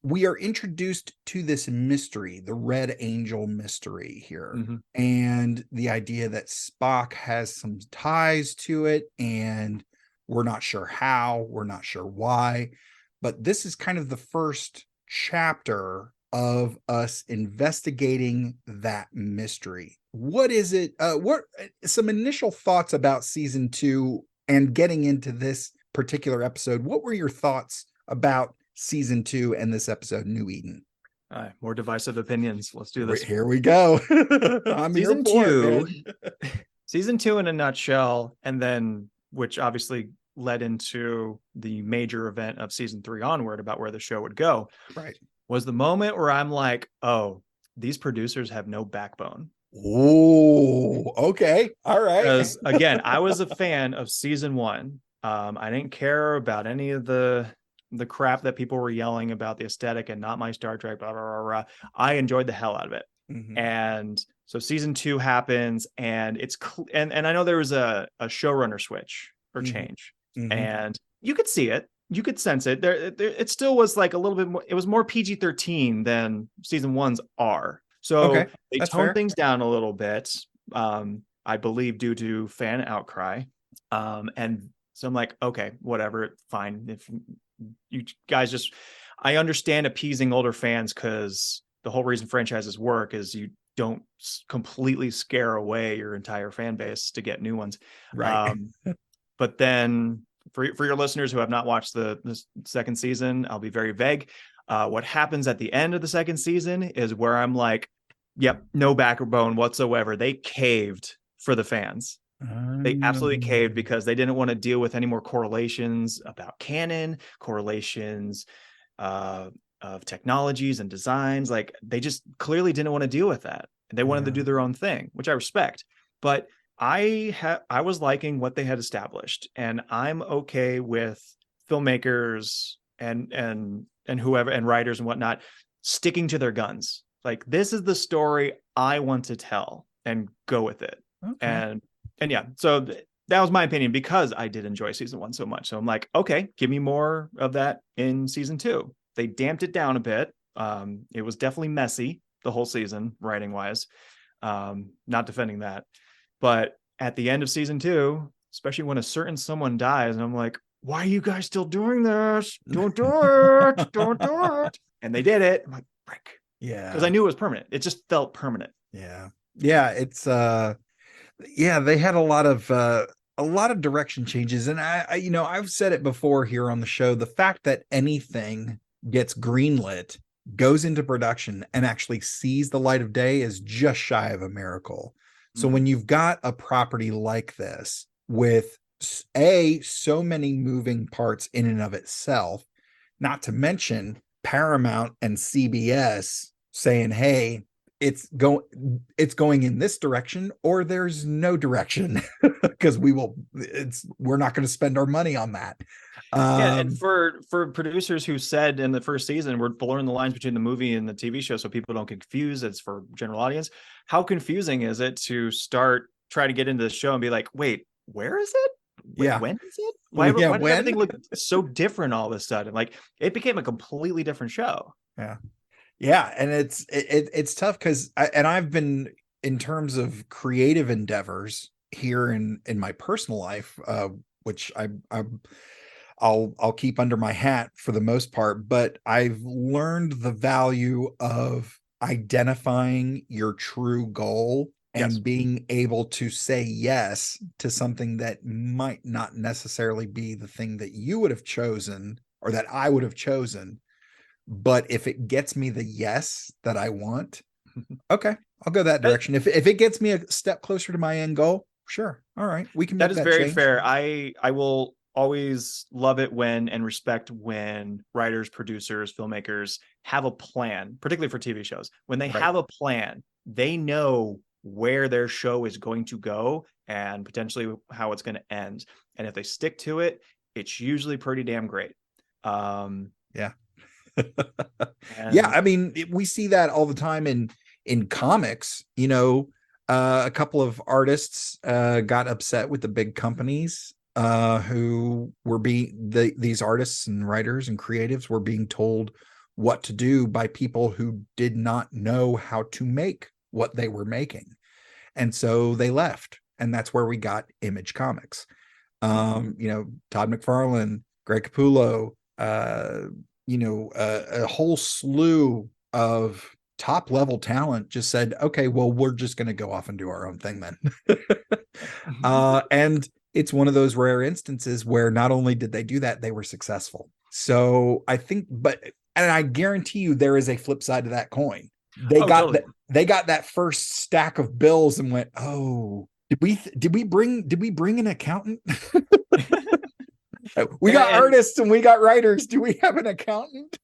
B: we are introduced to this mystery, the Red Angel mystery here. And the idea that Spock has some ties to it, and we're not sure how, we're not sure why, but this is kind of the first chapter of us investigating that mystery. What is it? What some initial thoughts about season 2 and getting into this particular episode? What were your thoughts about season 2 and this episode, New Eden?
G: More divisive opinions. Let's do this.
B: Here we go.
G: Season 2 season 2 in a nutshell, and then which obviously led into the major event of season 3 onward about where the show would go, was the moment where I'm like, oh, these producers have no backbone.
B: Oh, okay. All right.
G: Because again, I was a fan of season 1. I didn't care about any of the crap that people were yelling about the aesthetic and not my Star Trek, blah, blah, blah, blah. I enjoyed the hell out of it. And so season 2 happens, and it's and I know there was a showrunner switch or change, and you could see it, you could sense it. There it still was like a little bit more. It was more PG-13 than season 1's are. So they toned things down a little bit, I believe, due to fan outcry. And so I'm like, okay, whatever, fine. If you guys I understand appeasing older fans, because the whole reason franchises work is you don't completely scare away your entire fan base to get new ones. But then for your listeners who have not watched the second season, I'll be very vague. What happens at the end of the second season is where I'm like, yep, no backbone whatsoever. They caved for the fans. They absolutely caved because they didn't want to deal with any more correlations about canon, correlations of technologies and designs. Like, they just clearly didn't want to deal with that. They wanted to do their own thing, which I respect. But I was liking what they had established, and I'm okay with filmmakers and whoever, and writers and whatnot, sticking to their guns. Like, this is the story I want to tell, and go with it. And yeah, so that was my opinion, because I did enjoy season 1 so much. So I'm like, okay, give me more of that in season 2. They damped it down a bit. It was definitely messy the whole season, writing wise. Not defending that. But at the end of season 2, especially when a certain someone dies, and I'm like, why are you guys still doing this? Don't do it. Don't do it. And they did it. I'm like, frick.
B: Yeah.
G: Because I knew it was permanent. It just felt permanent.
B: Yeah. Yeah. It's they had a lot of direction changes. And I've said it before here on the show, the fact that anything gets greenlit, goes into production, and actually sees the light of day is just shy of a miracle. So when you've got a property like this with so many moving parts in and of itself, not to mention Paramount and CBS saying, hey, it's going in this direction, or there's no direction, because we're not going to spend our money on that.
G: And for producers who said in the first season, we're blurring the lines between the movie and the TV show so people don't get confused, it's for general audience. How confusing is it to try to get into the show and be like, wait, where is it? When is it? Why does everything look so different all of a sudden? Like, it became a completely different show.
B: Yeah, and it's tough, because I've been in terms of creative endeavors here in my personal life, which I'll keep under my hat for the most part, but I've learned the value of identifying your true goal and being able to say yes to something that might not necessarily be the thing that you would have chosen or that I would have chosen. But if it gets me the yes that I want, okay, I'll go that direction. If it gets me a step closer to my end goal, sure. All right. We can make that
G: very
B: change.
G: fair. I will always love it when and respect when writers, producers, filmmakers have a plan, particularly for TV shows. When they have a plan, they know where their show is going to go and potentially how it's going to end. And if they stick to it, it's usually pretty damn great.
B: Yeah. Yeah. I mean, we see that all the time in comics. You know, a couple of artists got upset with the big companies who were these artists and writers and creatives were being told what to do by people who did not know how to make what they were making. And so they left. And that's where we got Image Comics. You know, Todd McFarlane, Greg Capullo, you know, a whole slew of top level talent just said, okay, well, we're just going to go off and do our own thing then. And it's one of those rare instances where not only did they do that, they were successful. So I think, and I guarantee you there is a flip side to that coin. They got that first stack of bills and went, oh, did we bring an accountant? We got artists and we got writers. Do we have an accountant?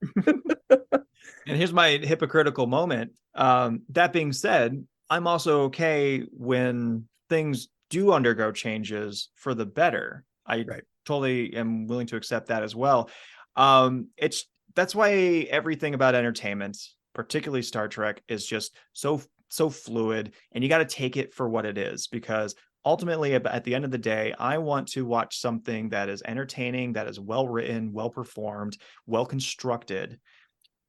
G: And here's my hypocritical moment. That being said, I'm also okay when things do undergo changes for the better. I totally am willing to accept that as well. That's why everything about entertainment, particularly Star Trek, is just so fluid, and you got to take it for what it is, because ultimately at the end of the day, I want to watch something that is entertaining, that is well written, well performed, well constructed,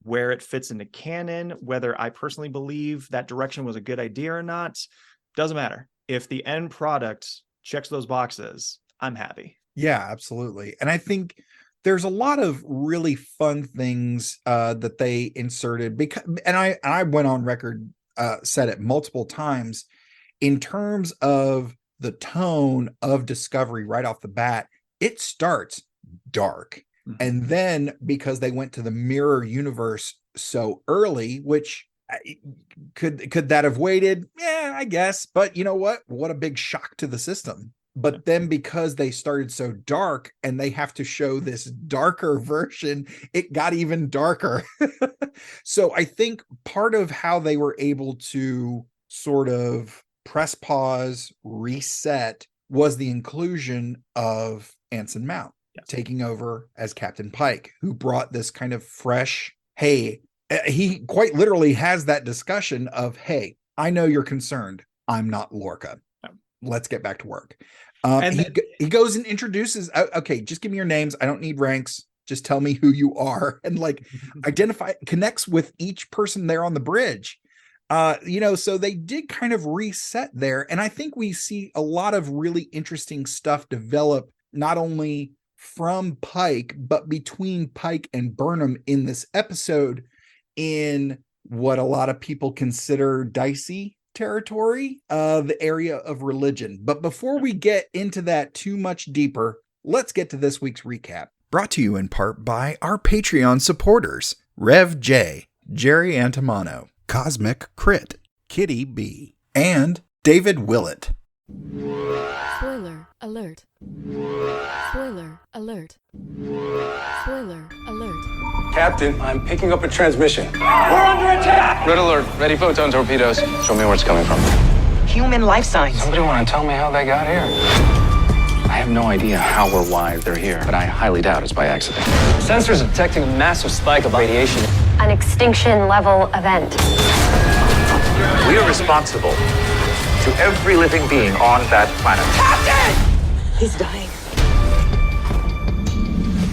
G: where it fits into canon. Whether I personally believe that direction was a good idea or not, doesn't matter. If the end product checks those boxes, I'm happy.
B: Yeah, absolutely. And I think there's a lot of really fun things that they inserted, and I went on record, said it multiple times, in terms of the tone of Discovery right off the bat. It starts dark. Mm-hmm. And then because they went to the mirror universe so early, which could that have waited? Yeah, I guess. But you know what a big shock to the system. But then because they started so dark and they have to show this darker version, it got even darker. So I think part of how they were able to sort of press pause, reset, was the inclusion of Anson Mount taking over as Captain Pike, who brought this kind of fresh, hey, he quite literally has that discussion of, hey, I know you're concerned. I'm not Lorca. Let's get back to work. He goes and introduces, okay, just give me your names. I don't need ranks. Just tell me who you are. And like connects with each person there on the bridge. You know, so they did kind of reset there. And I think we see a lot of really interesting stuff develop, not only from Pike, but between Pike and Burnham in this episode, in what a lot of people consider dicey territory, the area of religion. But before we get into that too much deeper, let's get to this week's recap. Brought to you in part by our Patreon supporters, Rev J, Jerry Antimano, Cosmic Crit, Kitty B, and David Willett.
A: Spoiler alert. Spoiler alert. Spoiler alert.
E: Captain, I'm picking up a transmission.
H: We're under attack!
I: Red alert. Ready photon torpedoes. Show me where it's coming from.
J: Human life signs.
I: Somebody want to tell me how they got here? I have no idea how or why they're here, but I highly doubt it's by accident.
E: Sensors are detecting a massive spike of radiation.
K: An extinction level event.
L: We are responsible to every living being on that planet.
J: Captain! He's dying.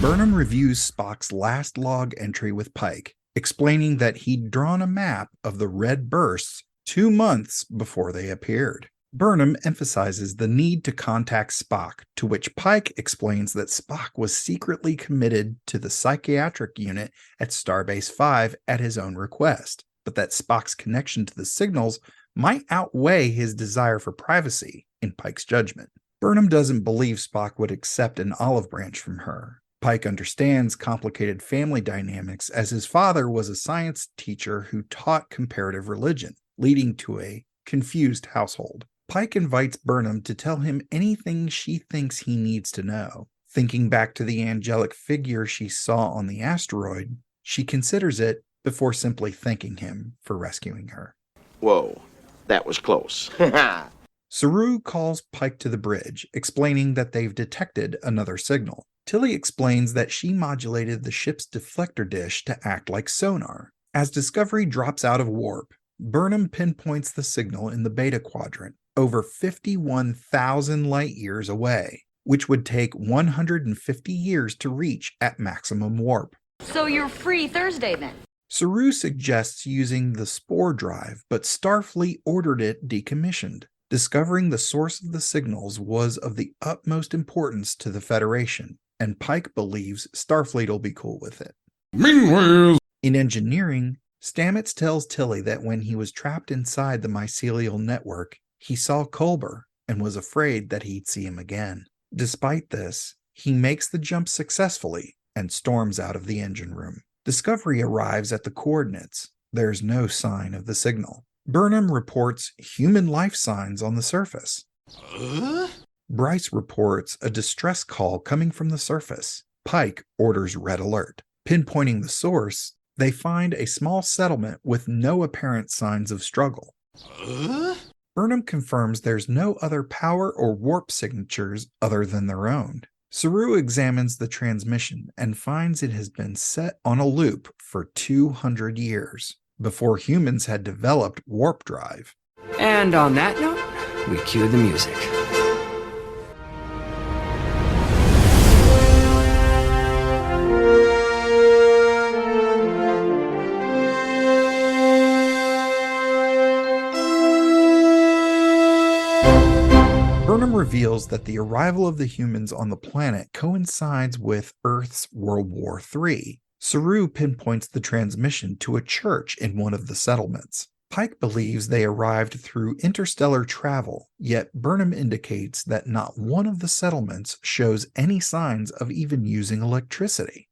B: Burnham reviews Spock's last log entry with Pike, explaining that he'd drawn a map of the red bursts 2 months before they appeared. Burnham emphasizes the need to contact Spock, to which Pike explains that Spock was secretly committed to the psychiatric unit at Starbase 5 at his own request, but that Spock's connection to the signals might outweigh his desire for privacy, in Pike's judgment. Burnham doesn't believe Spock would accept an olive branch from her. Pike understands complicated family dynamics as his father was a science teacher who taught comparative religion, leading to a confused household. Pike invites Burnham to tell him anything she thinks he needs to know. Thinking back to the angelic figure she saw on the asteroid, she considers it before simply thanking him for rescuing her.
H: Whoa, that was close.
B: Saru calls Pike to the bridge, explaining that they've detected another signal. Tilly explains that she modulated the ship's deflector dish to act like sonar. As Discovery drops out of warp, Burnham pinpoints the signal in the beta quadrant, over 51,000 light years away, which would take 150 years to reach at maximum warp.
M: So you're free Thursday then?
B: Saru suggests using the spore drive, but Starfleet ordered it decommissioned. Discovering the source of the signals was of the utmost importance to the Federation, and Pike believes Starfleet will be cool with it.
D: Meanwhile,
B: in engineering, Stamets tells Tilly that when he was trapped inside the mycelial network, he saw Culber and was afraid that he'd see him again. Despite this, he makes the jump successfully and storms out of the engine room. Discovery arrives at the coordinates. There's no sign of the signal. Burnham reports human life signs on the surface. Bryce reports a distress call coming from the surface. Pike orders red alert. Pinpointing the source, they find a small settlement with no apparent signs of struggle. Burnham confirms there's no other power or warp signatures other than their own. Saru examines the transmission and finds it has been set on a loop for 200 years, before humans had developed warp drive.
N: And on that note, we cue the music.
B: Burnham reveals that the arrival of the humans on the planet coincides with Earth's World War III. Saru pinpoints the transmission to a church in one of the settlements. Pike believes they arrived through interstellar travel, yet Burnham indicates that not one of the settlements shows any signs of even using electricity.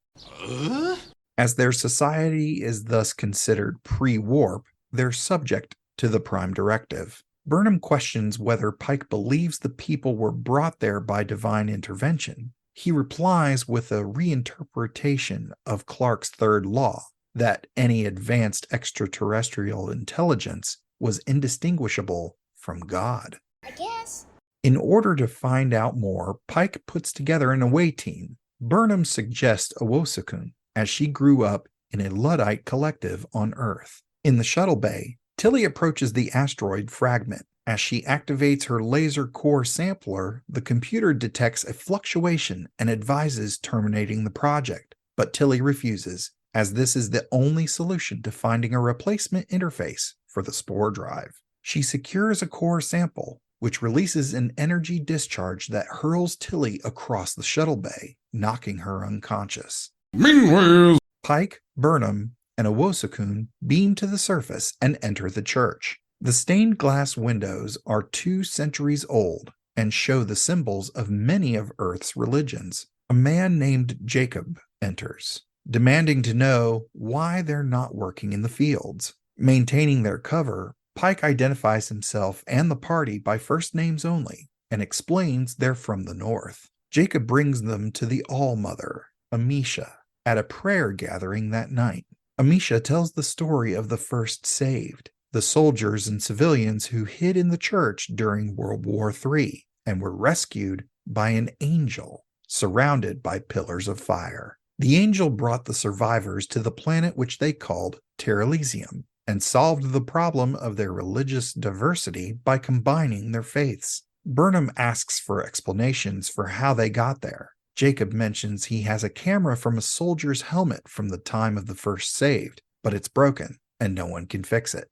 B: As their society is thus considered pre-warp, they're subject to the Prime Directive. Burnham questions whether Pike believes the people were brought there by divine intervention. He replies with a reinterpretation of Clarke's third law, that any advanced extraterrestrial intelligence was indistinguishable from God.
M: I guess.
B: In order to find out more, Pike puts together an away team. Burnham suggests Owosakun, as she grew up in a Luddite collective on Earth. In the shuttle bay, Tilly approaches the asteroid fragment. As she activates her laser core sampler, the computer detects a fluctuation and advises terminating the project. But Tilly refuses, as this is the only solution to finding a replacement interface for the spore drive. She secures a core sample, which releases an energy discharge that hurls Tilly across the shuttle bay, knocking her unconscious.
D: meanwhile,
B: Pike, Burnham, and Owosakun beam to the surface and enter the church. The stained glass windows are 2 centuries old and show the symbols of many of Earth's religions. A man named Jacob enters, demanding to know why they're not working in the fields. Maintaining their cover, Pike identifies himself and the party by first names only and explains they're from the north. Jacob brings them to the All-Mother, Amisha, at a prayer gathering that night. Amisha tells the story of the first saved, the soldiers and civilians who hid in the church during World War III and were rescued by an angel surrounded by pillars of fire. The angel brought the survivors to the planet which they called Terrelysium and solved the problem of their religious diversity by combining their faiths. Burnham asks for explanations for how they got there. Jacob mentions he has a camera from a soldier's helmet from the time of the first saved, but it's broken and no one can fix it.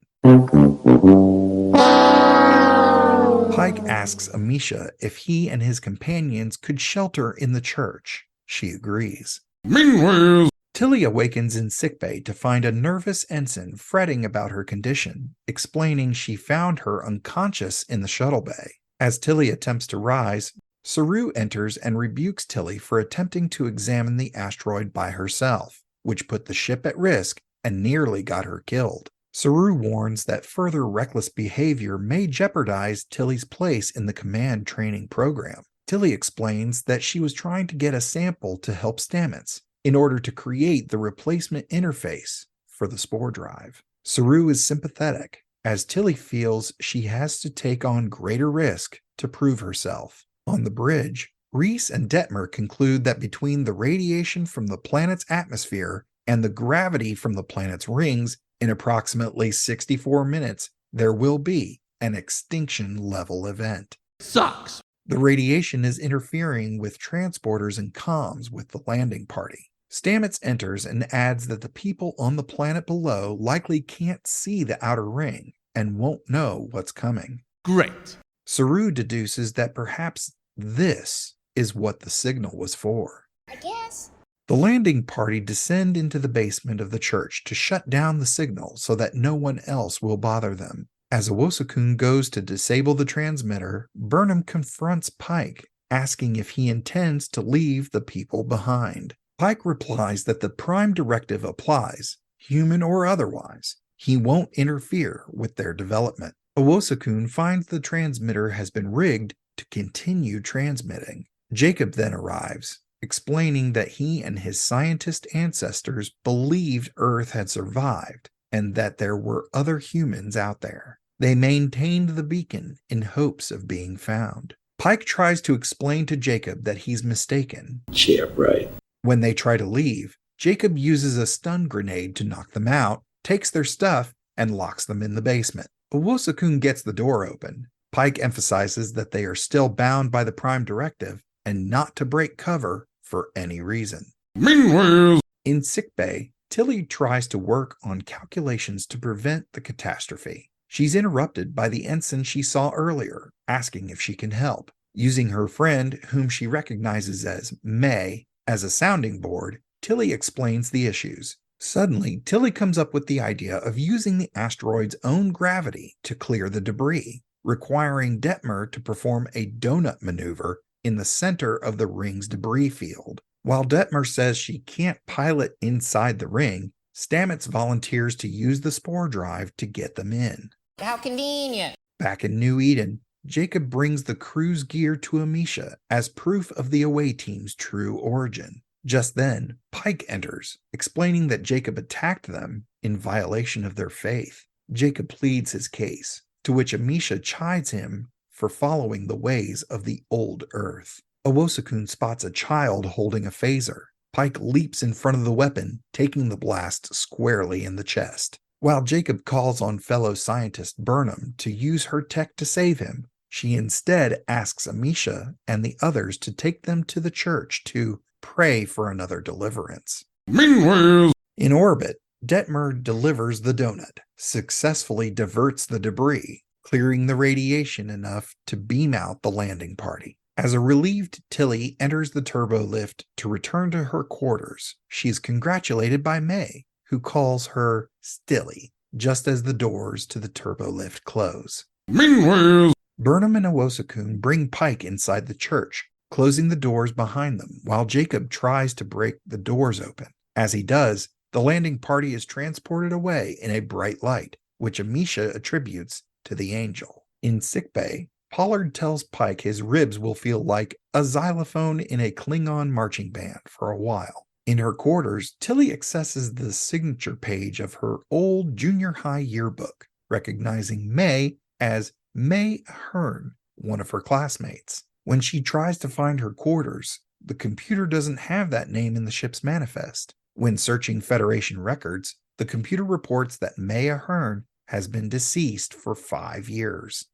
B: Pike asks Amisha if he and his companions could shelter in the church. She agrees.
D: Meanwhile,
B: Tilly awakens in sickbay to find a nervous ensign fretting about her condition, explaining she found her unconscious in the shuttle bay. As Tilly attempts to rise, Saru enters and rebukes Tilly for attempting to examine the asteroid by herself, which put the ship at risk and nearly got her killed. Saru warns that further reckless behavior may jeopardize Tilly's place in the command training program. Tilly explains that she was trying to get a sample to help Stamets in order to create the replacement interface for the spore drive. Saru is sympathetic, as Tilly feels she has to take on greater risk to prove herself. On the bridge, Reese and Detmer conclude that between the radiation from the planet's atmosphere and the gravity from the planet's rings, in approximately 64 minutes, there will be an extinction-level event.
D: sucks.
B: The radiation is interfering with transporters and comms with the landing party. Stamets enters and adds that the people on the planet below likely can't see the outer ring and won't know what's coming.
D: Great.
B: Saru deduces that perhaps this is what the signal was for.
M: I guess.
B: The landing party descend into the basement of the church to shut down the signal so that no one else will bother them. As Owosakun goes to disable the transmitter, Burnham confronts Pike, asking if he intends to leave the people behind. Pike replies that the Prime Directive applies, human or otherwise. He won't interfere with their development. Owosakun finds the transmitter has been rigged to continue transmitting. Jacob then arrives, explaining that he and his scientist ancestors believed Earth had survived and that there were other humans out there. They maintained the beacon in hopes of being found. Pike tries to explain to Jacob that he's mistaken.
H: Yeah, right.
B: When they try to leave, Jacob uses a stun grenade to knock them out, takes their stuff, and locks them in the basement. Owosakun gets the door open. Pike emphasizes that they are still bound by the Prime Directive and not to break cover for any reason.
D: Meanwhile,
B: in sickbay, Tilly tries to work on calculations to prevent the catastrophe. She's interrupted by the ensign she saw earlier, asking if she can help. Using her friend, whom she recognizes as May, as a sounding board, Tilly explains the issues. Suddenly, Tilly comes up with the idea of using the asteroid's own gravity to clear the debris, requiring Detmer to perform a donut maneuver in the center of the ring's debris field. While Detmer says she can't pilot inside the ring, Stamets volunteers to use the spore drive to get them in.
M: How convenient.
B: Back in New Eden, Jacob brings the crew's gear to Amisha as proof of the away team's true origin. Just then, Pike enters, explaining that Jacob attacked them in violation of their faith. Jacob pleads his case, to which Amisha chides him for following the ways of the old Earth. Owosakun spots a child holding a phaser. Pike leaps in front of the weapon, taking the blast squarely in the chest. While Jacob calls on fellow scientist Burnham to use her tech to save him, she instead asks Amisha and the others to take them to the church to pray for another deliverance.
D: Meanwhile,
B: in orbit, Detmer delivers the donut, successfully diverts the debris, clearing the radiation enough to beam out the landing party. As a relieved Tilly enters the turbo lift to return to her quarters, she is congratulated by May, who calls her Stilly, just as the doors to the turbo lift close.
D: Meanwhile,
B: Burnham and Owosakun bring Pike inside the church, closing the doors behind them while Jacob tries to break the doors open. As he does, the landing party is transported away in a bright light, which Amisha attributes to the angel. In sickbay, Pollard tells Pike his ribs will feel like a xylophone in a Klingon marching band for a while. In her quarters, Tilly accesses the signature page of her old junior high yearbook, recognizing May as May Hearn, one of her classmates. When she tries to find her quarters, the computer doesn't have that name in the ship's manifest. When searching Federation records, the computer reports that May Ahern has been deceased for 5 years.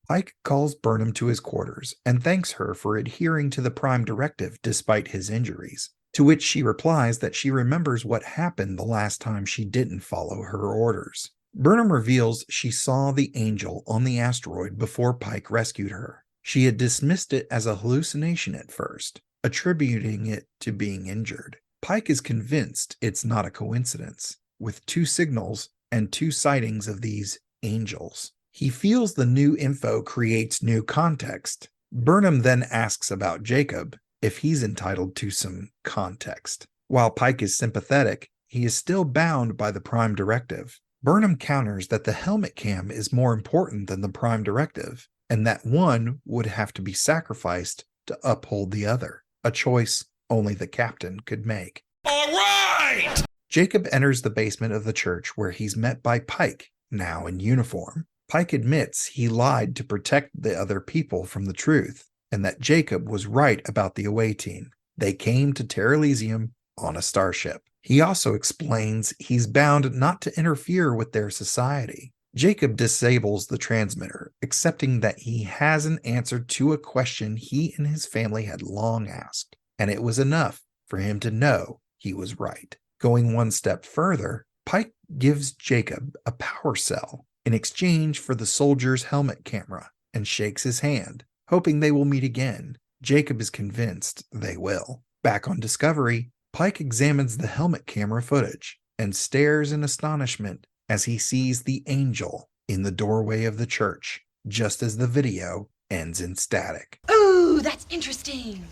B: Pike calls Burnham to his quarters and thanks her for adhering to the Prime Directive despite his injuries. To which she replies that she remembers what happened the last time she didn't follow her orders. Burnham reveals she saw the angel on the asteroid before Pike rescued her. She had dismissed it as a hallucination at first, attributing it to being injured. Pike is convinced it's not a coincidence, with 2 signals and 2 sightings of these angels. He feels the new info creates new context. Burnham then asks about Jacob, if he's entitled to some context. While Pike is sympathetic, he is still bound by the Prime Directive. Burnham counters that the helmet cam is more important than the Prime Directive, and that one would have to be sacrificed to uphold the other, a choice only the captain could make.
D: All right!
B: Jacob enters the basement of the church where he's met by Pike, now in uniform. Pike admits he lied to protect the other people from the truth, and that Jacob was right about the away team. They came to Terra Elysium on a starship. He also explains he's bound not to interfere with their society. Jacob disables the transmitter, accepting that he hasn't answered to a question he and his family had long asked, and it was enough for him to know he was right. Going one step further, Pike gives Jacob a power cell in exchange for the soldier's helmet camera and shakes his hand, hoping they will meet again. Jacob is convinced they will. Back on Discovery, Pike examines the helmet camera footage and stares in astonishment as he sees the angel in the doorway of the church, just as the video ends in static.
J: Ooh, that's interesting.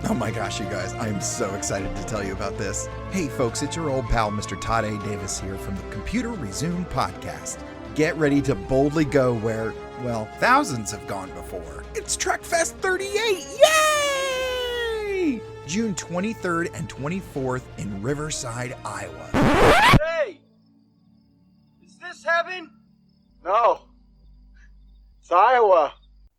B: Oh my gosh, you guys, I am so excited to tell you about this. Hey folks, it's your old pal, Mr. Todd A. Davis here from the Computer Resume podcast. Get ready to boldly go where, well, thousands have gone before. It's TrekFest 38! Yay! June 23rd and 24th in Riverside, Iowa.
O: Hey! Is this heaven? No. It's Iowa.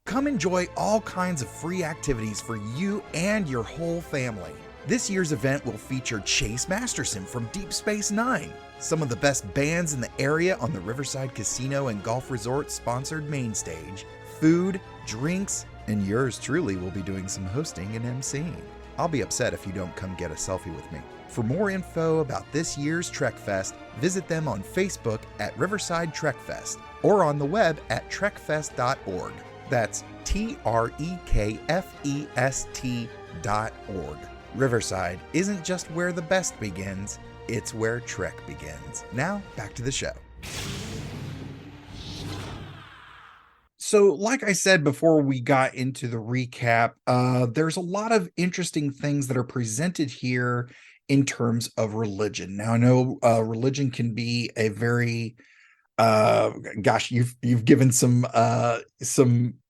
B: Come enjoy all kinds of free activities for you and your whole family. This year's event will feature Chase Masterson from Deep Space Nine, some of the best bands in the area on the Riverside Casino and Golf Resort sponsored main stage, food, drinks, and yours truly will be doing some hosting and emceeing. I'll be upset if you don't come get a selfie with me. For more info about this year's TrekFest, visit them on Facebook at Riverside TrekFest or on the web at trekfest.org. That's TREKFEST.org. Riverside isn't just where the best begins, it's where Trek begins. Now, back to the show. So, like I said before we got into the recap, there's a lot of interesting things that are presented here in terms of religion. Now, I know religion can be a very, you've given some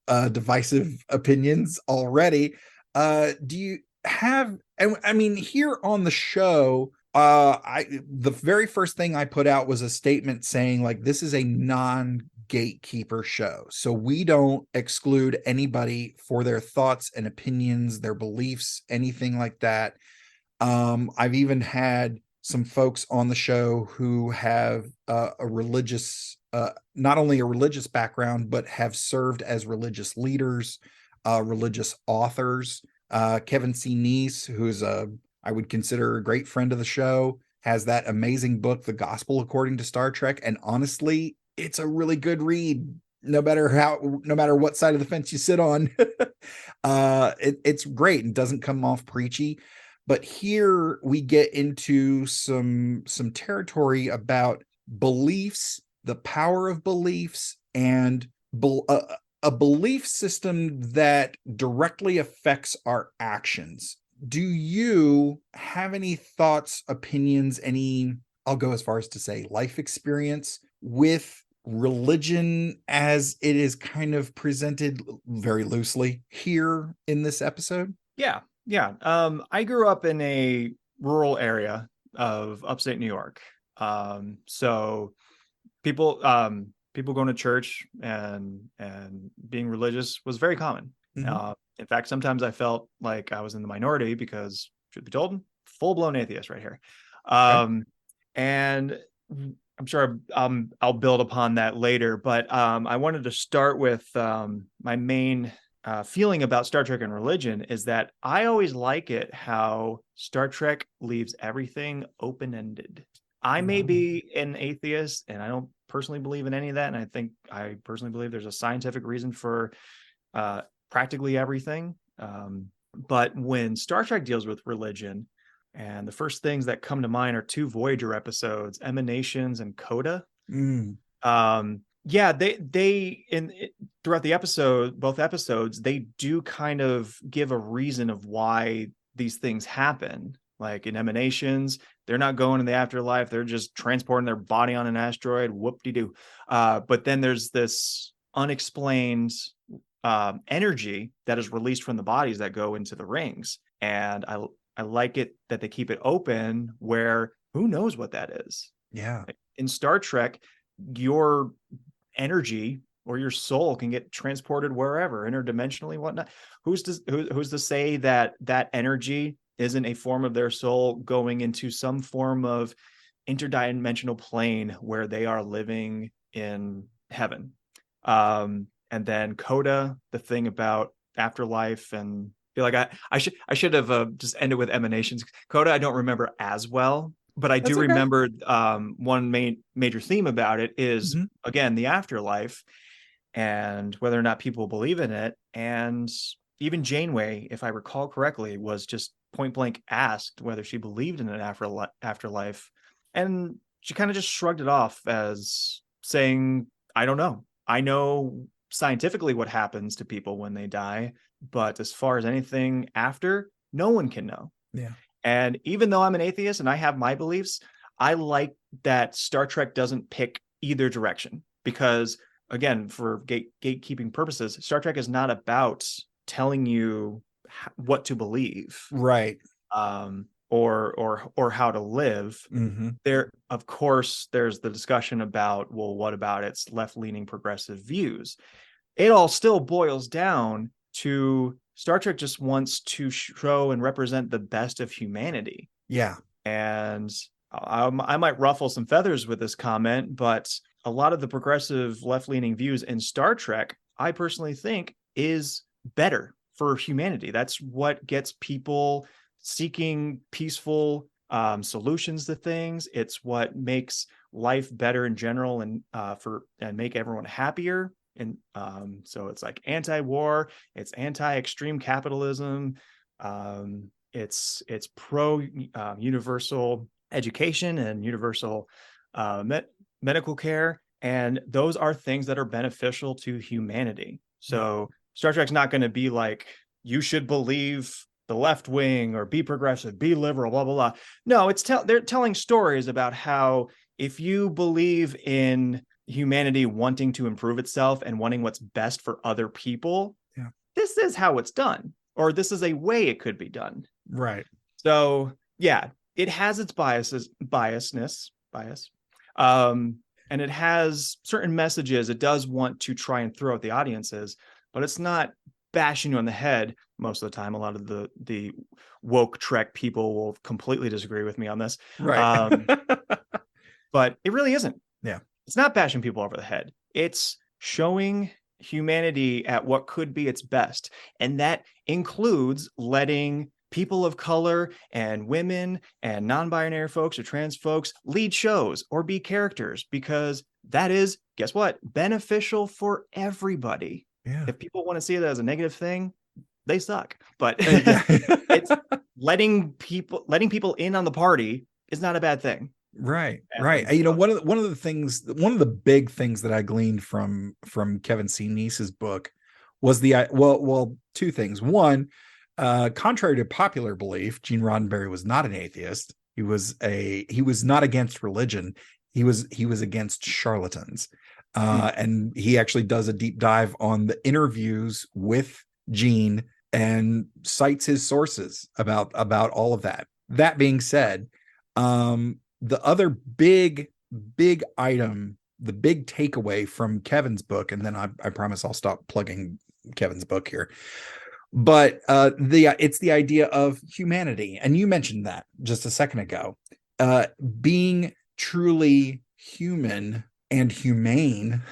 B: divisive opinions already. Do you have, I mean, here on the show, the very first thing I put out was a statement saying, like, this is a non-gatekeeper show. So we don't exclude anybody for their thoughts and opinions, their beliefs, anything like that. I've even had some folks on the show who have a religious, not only a religious background, but have served as religious leaders, religious authors. Kevin C. Neese, who's I would consider a great friend of the show, has that amazing book, The Gospel According to Star Trek. And honestly, it's a really good read, no matter what side of the fence you sit on. It's great and doesn't come off preachy. But here we get into some territory about beliefs, the power of beliefs, and a belief system that directly affects our actions. Do you have any thoughts, opinions, I'll go as far as to say life experience with religion as it is kind of presented very loosely here in this episode?
G: Yeah. I grew up in a rural area of upstate New York. So people going to church and being religious was very common. Mm-hmm. In fact, sometimes I felt like I was in the minority because, truth be told, full-blown atheist right here. Okay. And I'm sure I'll build upon that later, but I wanted to start with my main feeling about Star Trek and religion is that I always like it how Star Trek leaves everything open-ended. I may be an atheist and I don't personally believe in any of that. And I personally believe there's a scientific reason for practically everything. But when Star Trek deals with religion, and the first things that come to mind are 2 Voyager episodes, Emanations and Coda. Yeah, throughout the episode, both episodes, they do kind of give a reason of why these things happen. Like in Emanations, they're not going in the afterlife; they're just transporting their body on an asteroid. Whoop-de-doo. But then there's this unexplained energy that is released from the bodies that go into the rings, and I like it that they keep it open where who knows what that is.
B: Yeah.
G: In Star Trek, your energy or your soul can get transported wherever, interdimensionally, whatnot. Who's to say that energy isn't a form of their soul going into some form of interdimensional plane where they are living in heaven? And then Coda, the thing about afterlife, and feel like I should have just ended with Emanations. Coda I don't remember as well, but I do remember one major theme about it is again the afterlife and whether or not people believe in it. And even Janeway, if I recall correctly, was just point blank asked whether she believed in an afterlife, and she kind of just shrugged it off as saying, I don't know. I know scientifically what happens to people when they die, but as far as anything after, no one can know.
B: Yeah.
G: And even though I'm an atheist and I have my beliefs, I like that Star Trek doesn't pick either direction, because again, for gatekeeping purposes, Star Trek is not about telling you what to believe,
B: right?
G: Or how to live. There, of course, there's the discussion about, well, what about its left-leaning progressive views? It all still boils down to Star Trek just wants to show and represent the best of humanity.
B: Yeah.
G: And I might ruffle some feathers with this comment, but a lot of the progressive left-leaning views in Star Trek, I personally think, is better for humanity. That's what gets people seeking peaceful solutions to things. It's what makes life better in general, and make everyone happier. And so it's like anti-war, it's anti-extreme capitalism, it's pro universal education and universal medical care, and those are things that are beneficial to humanity. So Star Trek's not going to be like, you should believe the left wing or be progressive, be liberal, blah blah blah. No, they're telling stories about how if you believe in humanity wanting to improve itself and wanting what's best for other people, this is how it's done, or this is a way it could be done.
B: Right.
G: So yeah, it has its bias, and it has certain messages it does want to try and throw at the audiences, but it's not bashing you on the head most of the time. A lot of the woke Trek people will completely disagree with me on this.
B: Right.
G: But it really isn't.
B: Yeah.
G: It's not bashing people over the head. It's showing humanity at what could be its best. And that includes letting people of color and women and non-binary folks or trans folks lead shows or be characters, because that is, guess what, beneficial for everybody.
B: Yeah.
G: If people want to see it as a negative thing, they suck. But it's letting people in on the party is not a bad thing.
B: Right. You know, one of the big things that I gleaned from Kevin C. Neese's book was well, 2 things. One, contrary to popular belief, Gene Roddenberry was not an atheist. He was not against religion. He was against charlatans. And he actually does a deep dive on the interviews with Gene and cites his sources about all of that. That being said, the other big item, the big takeaway from Kevin's book, and then I promise I'll stop plugging Kevin's book here, but it's the idea of humanity, and you mentioned that just a second ago, being truly human and humane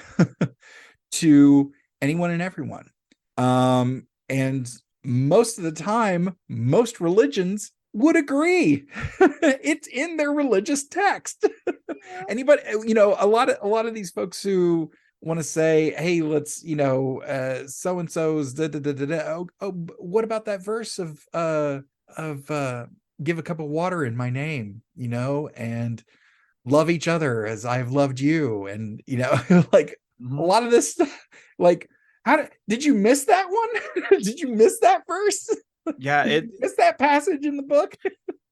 B: to anyone and everyone. And most of the time, most religions would agree. It's in their religious text. Anybody, a lot of these folks who want to say, hey, let's, so and so's what about that verse of give a cup of water in my name, and love each other as I've loved you, and like a lot of this stuff, like did you miss that one? Did you miss that verse?
G: Yeah,
B: miss that passage in the book.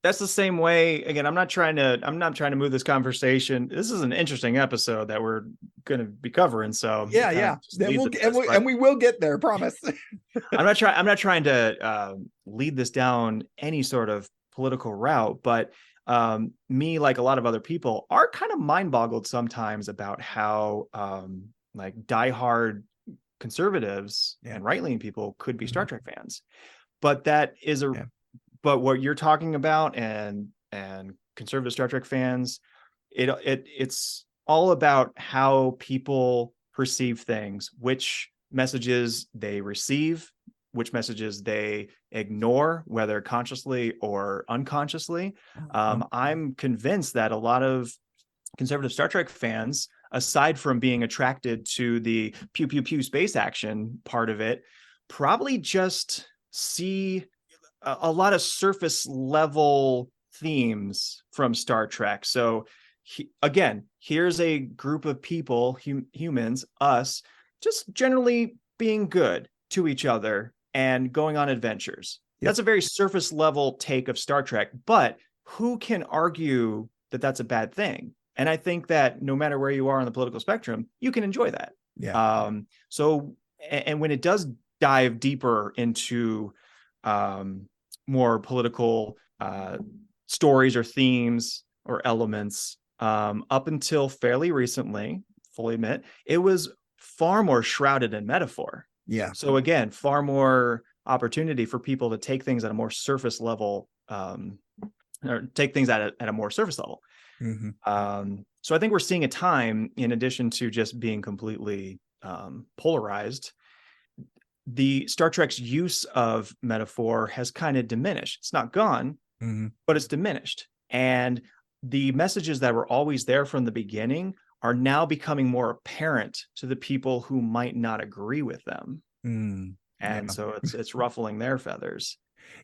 G: That's the same way. Again, I'm not trying to move this conversation. This is an interesting episode that we're going to be covering. So
B: yeah. Then we will get there. Promise.
G: I'm not trying to lead this down any sort of political route, but me, like a lot of other people, are kind of mind boggled sometimes about how like diehard conservatives and right leaning people could be Star Trek fans. But that is but what you're talking about and conservative Star Trek fans, it's all about how people perceive things, which messages they receive, which messages they ignore, whether consciously or unconsciously. I'm convinced that a lot of conservative Star Trek fans, aside from being attracted to the pew pew pew space action part of it, probably just see a lot of surface level themes from Star Trek. So again, here's a group of people, humans, us, just generally being good to each other and going on adventures. Yep. That's a very surface level take of Star Trek, but who can argue that that's a bad thing? And I think that no matter where you are on the political spectrum, you can enjoy that.
B: Yeah.
G: So when it does dive deeper into more political stories or themes or elements, up until fairly recently, fully admit, it was far more shrouded in metaphor.
B: Yeah.
G: So again, far more opportunity for people to take things at a more surface level, or take things at a more surface level.
B: Mm-hmm.
G: So I think we're seeing a time, in addition to just being completely polarized, the Star Trek's use of metaphor has kind of diminished. It's not gone, but it's diminished. And the messages that were always there from the beginning are now becoming more apparent to the people who might not agree with them. And so it's ruffling their feathers.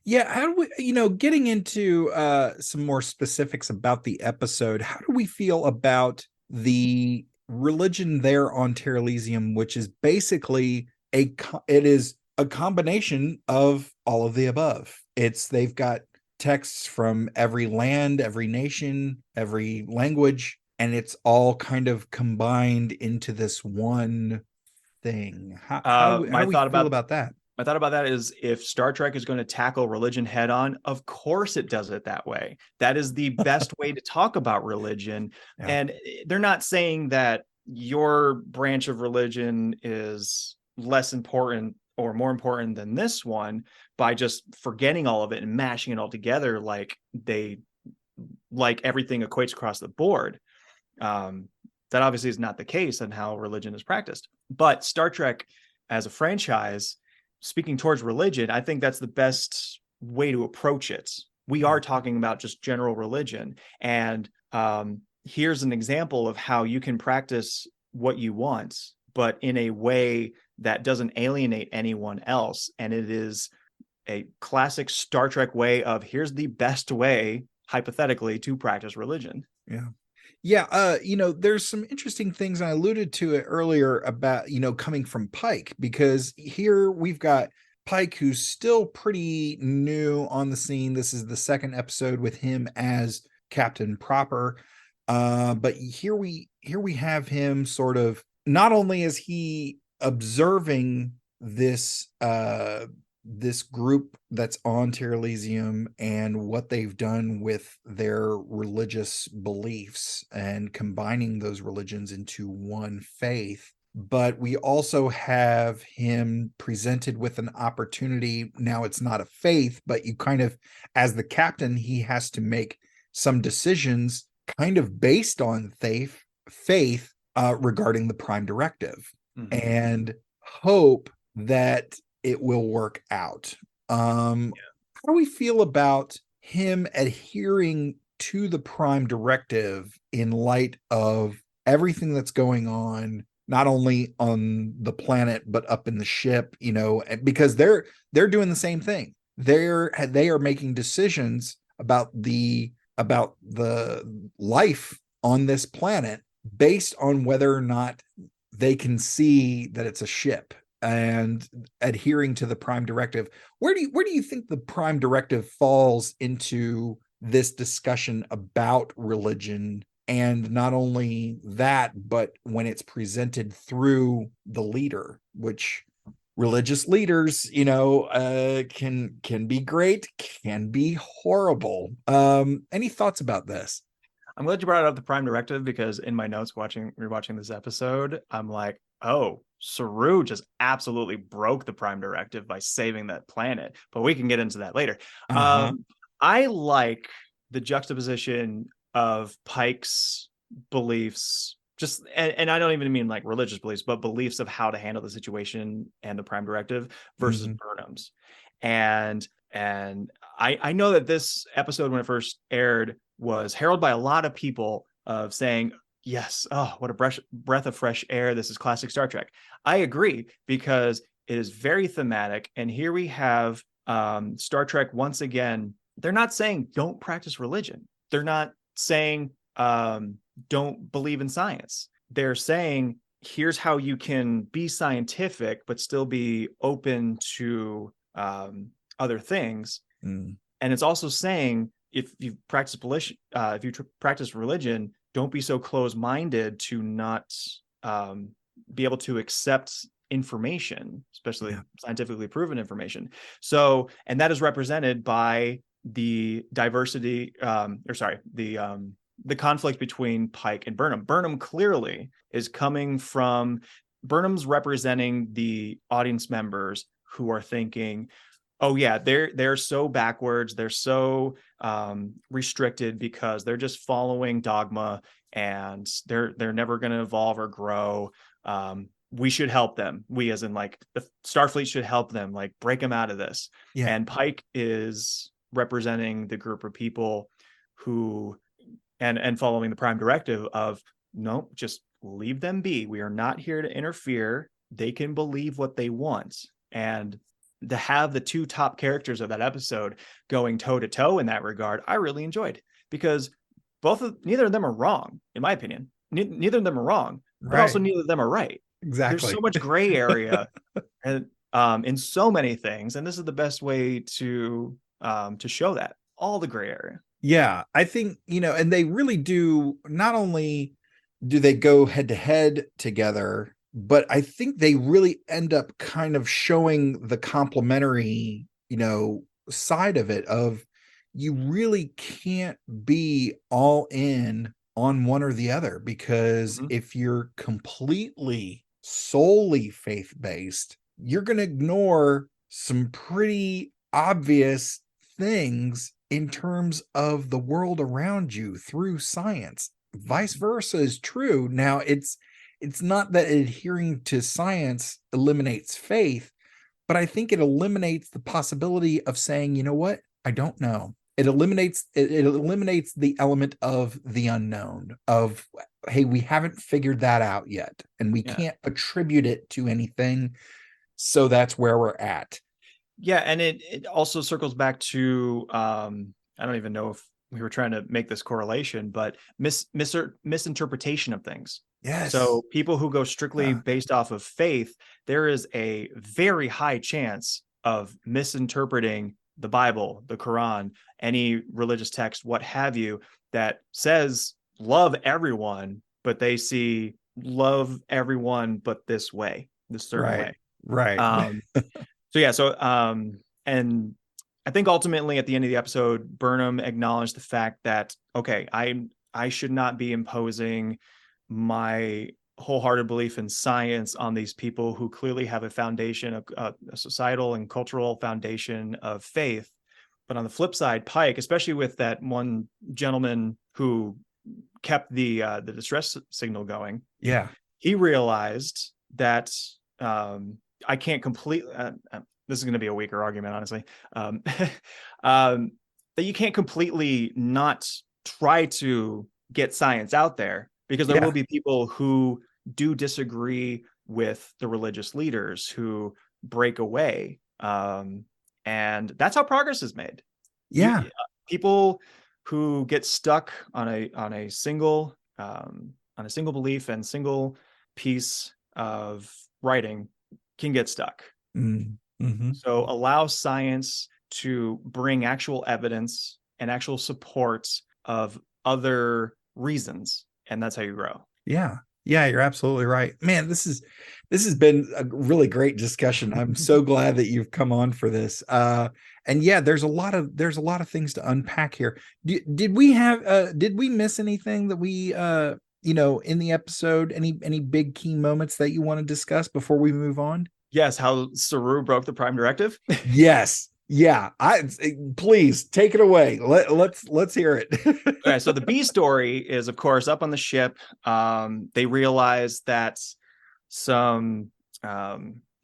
B: Yeah. How do we, getting into some more specifics about the episode, how do we feel about the religion there on Terra Elysium, which is basically it is a combination of all of the above. They've got texts from every land, every nation, every language, and it's all kind of combined into this one thing. How do we feel about that?
G: My thought about that is, if Star Trek is going to tackle religion head on, of course it does it that way. That is the best way to talk about religion. Yeah. And they're not saying that your branch of religion is less important or more important than this one by just forgetting all of it and mashing it all together like everything equates across the board. That obviously is not the case in how religion is practiced. But Star Trek as a franchise, speaking towards religion, I think that's the best way to approach it. We are talking about just general religion. And here's an example of how you can practice what you want, but in a way that doesn't alienate anyone else. And it is a classic Star Trek way of, here's the best way, hypothetically, to practice religion.
B: Yeah. Yeah. There's some interesting things. I alluded to it earlier about, coming from Pike, because here we've got Pike, who's still pretty new on the scene. This is the second episode with him as Captain Proper. But here we have him sort of, not only is he observing this group that's on Terra Elysium and what they've done with their religious beliefs and combining those religions into one faith, but we also have him presented with an opportunity. Now it's not a faith, but you kind of, as the captain, he has to make some decisions kind of based on faith regarding the Prime Directive, and hope that it will work out. How do we feel about him adhering to the Prime Directive in light of everything that's going on, not only on the planet but up in the ship? Because they're doing the same thing. They are making decisions about the life on this planet based on whether or not they can see that it's a ship, and adhering to the Prime Directive. Where do you think the Prime Directive falls into this discussion about religion? And not only that, but when it's presented through the leader, which religious leaders, can be great, can be horrible. Any thoughts about this?
G: I'm glad you brought up the Prime Directive, because in my notes rewatching this episode, I'm like, oh, Saru just absolutely broke the Prime Directive by saving that planet. But we can get into that later. I like the juxtaposition of Pike's beliefs, and I don't even mean like religious beliefs, but beliefs of how to handle the situation and the Prime Directive versus Burnham's. And I know that this episode, when it first aired, was heralded by a lot of people of saying, yes, oh, what a breath of fresh air. This is classic Star Trek. I agree, because it is very thematic. And here we have Star Trek once again. They're not saying don't practice religion. They're not saying don't believe in science. They're saying here's how you can be scientific but still be open to other things. And it's also saying, if you practice religion, don't be so close-minded to not be able to accept information, especially scientifically proven information. So, and that is represented by the diversity, the conflict between Pike and Burnham. Burnham clearly is coming from, Burnham's representing the audience members who are thinking, oh yeah, they're so backwards, they're so restricted because they're just following dogma, and they're never going to evolve or grow. We should help them. We, as in like the Starfleet, should help them, like break them out of this. Yeah. And Pike is representing the group of people who, and following the Prime Directive of, no, just leave them be. We are not here to interfere. They can believe what they want. And to have the two top characters of that episode going toe to toe in that regard, I really enjoyed, because neither of them are wrong, in my opinion. Neither of them are wrong, but also neither of them are right.
B: Exactly.
G: There's so much gray area and in so many things, and this is the best way to show that, all the gray area.
B: Yeah, I think, and they really do. Not only do they go head to head together, but I think they really end up kind of showing the complementary, side of it, of you really can't be all in on one or the other, because if you're completely solely faith-based, you're going to ignore some pretty obvious things in terms of the world around you through science. Vice versa is true. Now, it's not that adhering to science eliminates faith, but I think it eliminates the possibility of saying, you know what, I don't know. It eliminates the element of the unknown, of, hey, we haven't figured that out yet, and we can't attribute it to anything. So that's where we're at.
G: Yeah, and it also circles back to, I don't even know if we were trying to make this correlation, but misinterpretation of things.
B: Yes.
G: So people who go strictly based off of faith, there is a very high chance of misinterpreting the Bible, the Quran, any religious text, what have you, that says love everyone, but they see love everyone but this way, this certain way.
B: Right.
G: And I think ultimately at the end of the episode, Burnham acknowledged the fact that, okay, I should not be imposing my wholehearted belief in science on these people who clearly have a foundation, a societal and cultural foundation of faith. But on the flip side, Pike, especially with that one gentleman who kept the distress signal going, he realized that I can't completely, this is going to be a weaker argument, honestly, that you can't completely not try to get science out there, because there will be people who do disagree with the religious leaders who break away. And that's how progress is made. People who get stuck on a single belief and single piece of writing can get stuck.
B: Mm-hmm.
G: So allow science to bring actual evidence and actual support of other reasons, and that's how you grow.
B: Yeah, you're absolutely right, man. This has been a really great discussion. I'm so glad that you've come on for this. And yeah, there's a lot of things to unpack here. Did we miss anything that we in the episode? Any big key moments that you want to discuss before we move on?
G: Yes, how Saru broke the Prime Directive.
B: Yes. Yeah, please take it away. Let's hear it.
G: Okay, so the B story is, of course, up on the ship. They realize that some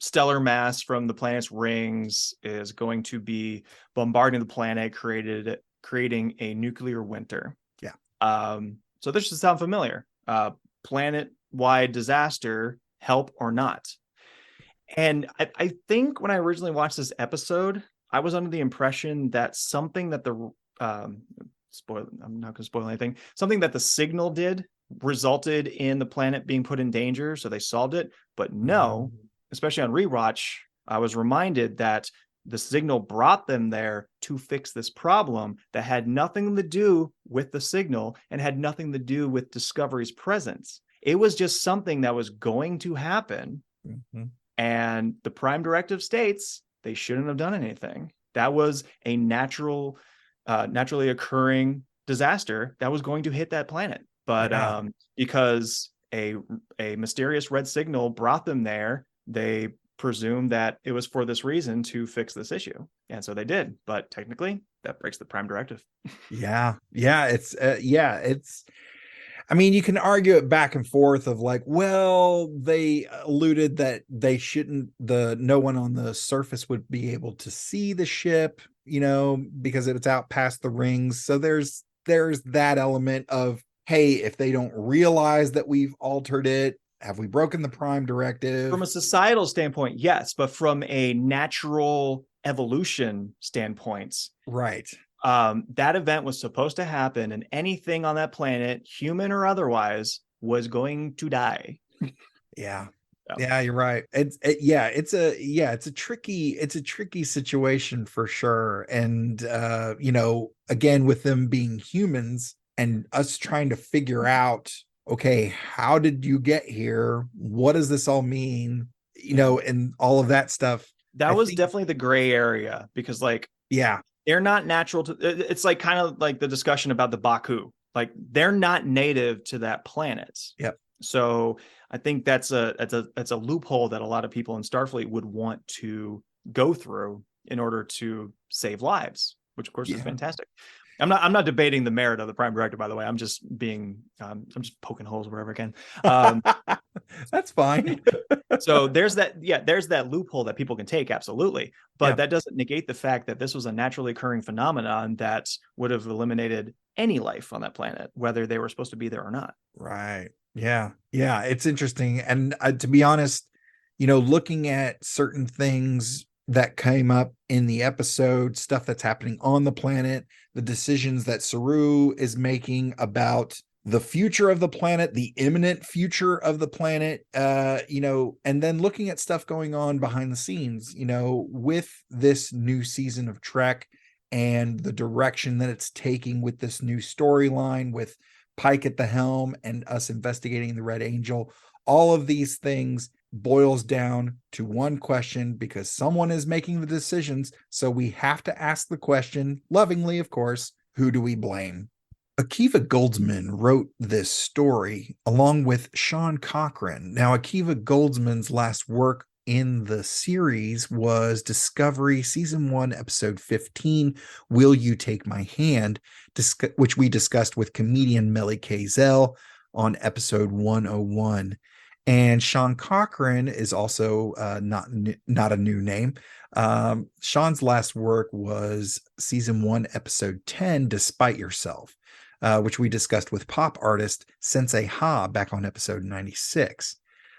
G: stellar mass from the planet's rings is going to be bombarding the planet, creating a nuclear winter.
B: Yeah.
G: So this should sound familiar. Planet-wide disaster, help or not. And I think when I originally watched this episode, I was under the impression that something that I'm not going to spoil anything. Something that the signal did resulted in the planet being put in danger, so they solved it. But no, especially on rewatch, I was reminded that the signal brought them there to fix this problem that had nothing to do with the signal and had nothing to do with Discovery's presence. It was just something that was going to happen.
B: Mm-hmm.
G: And the Prime Directive states they shouldn't have done anything. That was a naturally occurring disaster that was going to hit that planet. But because a mysterious red signal brought them there, they presumed that it was for this reason, to fix this issue. And so they did. But technically, that breaks the Prime Directive.
B: Yeah. It's I mean, you can argue it back and forth of like, well, they alluded that they shouldn't, no one on the surface would be able to see the ship, because it's out past the rings. So there's that element of, hey, if they don't realize that we've altered it, have we broken the Prime Directive?
G: From a societal standpoint, yes, but from a natural evolution standpoint,
B: right.
G: That event was supposed to happen, and anything on that planet, human or otherwise, was going to die.
B: Yeah. Yeah, you're right. It's a tricky situation for sure. And again, with them being humans and us trying to figure out, okay, how did you get here? What does this all mean? And all of that stuff.
G: That was definitely the gray area, because they're not natural to, it's like kind of like the discussion about the Baku. Like, they're not native to that planet.
B: Yep.
G: So I think that's a loophole that a lot of people in Starfleet would want to go through in order to save lives, which of course is fantastic. I'm not debating the merit of the Prime Directive, by the way. I'm just poking holes wherever I can.
B: That's fine.
G: So there's that loophole that people can take, absolutely. But that doesn't negate the fact that this was a naturally occurring phenomenon that would have eliminated any life on that planet, whether they were supposed to be there or not.
B: Right. Yeah. Yeah. It's interesting. And to be honest, looking at certain things that came up in the episode, stuff that's happening on the planet, the decisions that Saru is making about the future of the planet, the imminent future of the planet, and then looking at stuff going on behind the scenes, with this new season of Trek and the direction that it's taking with this new storyline with Pike at the helm and us investigating the Red Angel. All of these things boils down to one question, because someone is making the decisions. So we have to ask the question, lovingly, of course, who do we blame? Akiva Goldsman wrote this story along with Sean Cochran. Now, Akiva Goldsman's last work in the series was Discovery Season 1, Episode 15, Will You Take My Hand, which we discussed with comedian Melly Kazel on Episode 101. And Sean Cochran is also not a new name. Sean's last work was season 1, episode 10, Despite Yourself, which we discussed with pop artist Sensei Ha back on episode 96.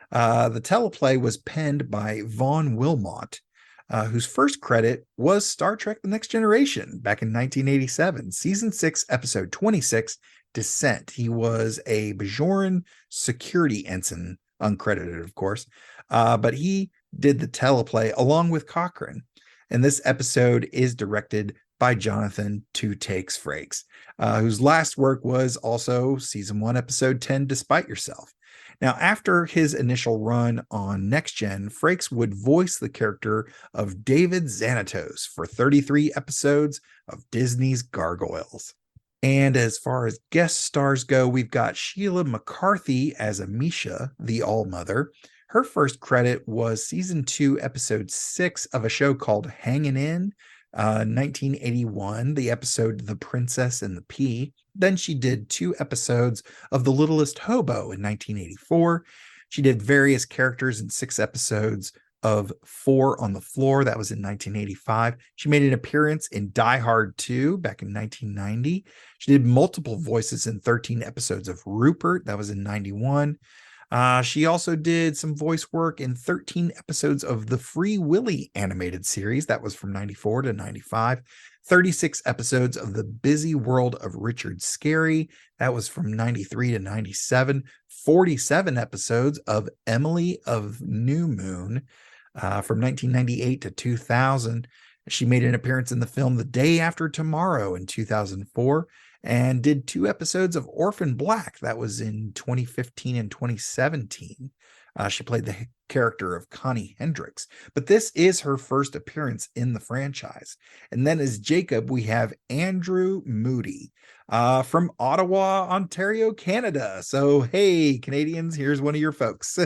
B: The teleplay was penned by Vaughn Wilmot, whose first credit was Star Trek The Next Generation back in 1987, season 6, episode 26, Descent. He was a Bajoran security ensign, uncredited, of course, but he did the teleplay along with Cochran. And this episode is directed by Jonathan Two Takes Frakes, whose last work was also season 1, episode 10, Despite Yourself. Now, after his initial run on Next Gen, Frakes would voice the character of David Xanatos for 33 episodes of Disney's Gargoyles. And as far as guest stars go, we've got Sheila McCarthy as Amisha, the All-Mother. Her first credit was season 2, episode 6 of a show called Hangin' In, 1981, the episode The Princess and the Pea. Then she did 2 episodes of The Littlest Hobo in 1984. She did various characters in 6 episodes of 4 on the Floor. That was in 1985. She made an appearance in Die Hard 2 back in 1990. She did multiple voices in 13 episodes of Rupert. That was in 91. She also did some voice work in 13 episodes of the Free Willy animated series. That was from 94 to 95. 36 episodes of The Busy World of Richard Scarry. That was from 93 to 97. 47 episodes of Emily of New Moon from 1998 to 2000. She made an appearance in the film The Day After Tomorrow in 2004 and did 2 episodes of Orphan Black. That was in 2015 and 2017. She played the character of Connie Hendricks, but this is her first appearance in the franchise. And then as Jacob, we have Andrew Moody from Ottawa, Ontario, Canada. So, hey, Canadians, here's one of your folks.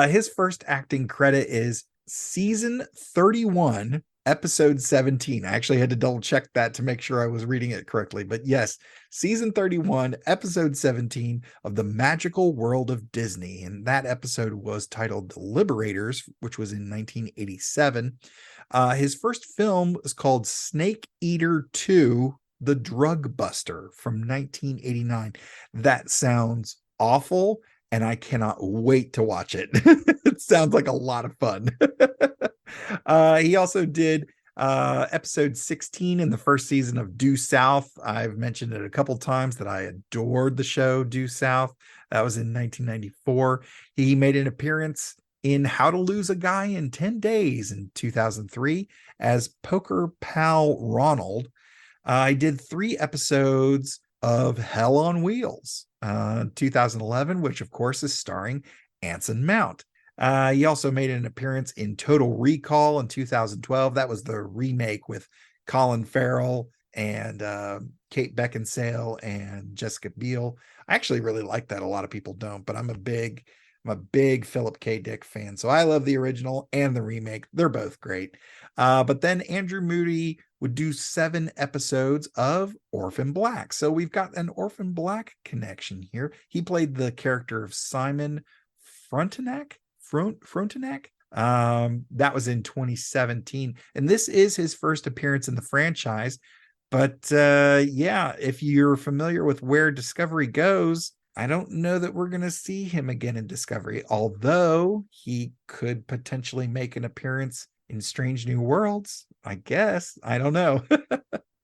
B: His first acting credit is season 31, episode 17. I actually had to double check that to make sure I was reading it correctly. But yes, season 31, episode 17 of The Magical World of Disney. And that episode was titled The Liberators, which was in 1987. His first film was called Snake Eater 2, The Drug Buster from 1989. That sounds awful, and I cannot wait to watch it. It sounds like a lot of fun. He also did episode 16 in the first season of Due South. I've mentioned it a couple times that I adored the show Due South. That was in 1994. He made an appearance in How to Lose a Guy in 10 Days in 2003 as Poker Pal Ronald. I did 3 episodes of Hell on Wheels, 2011, which of course is starring Anson Mount. He also made an appearance in Total Recall in 2012. That was the remake with Colin Farrell and Kate Beckinsale and Jessica Biel. I actually really like that. A lot of people don't, but I'm a big Philip K. Dick fan. So I love the original and the remake. They're both great. But then Andrew Moody would do 7 episodes of Orphan Black. So we've got an Orphan Black connection here. He played the character of Simon Frontenac. That was in 2017. And this is his first appearance in the franchise. But yeah, if you're familiar with where Discovery goes, I don't know that we're going to see him again in Discovery, although he could potentially make an appearance in Strange New Worlds, I guess. I don't know.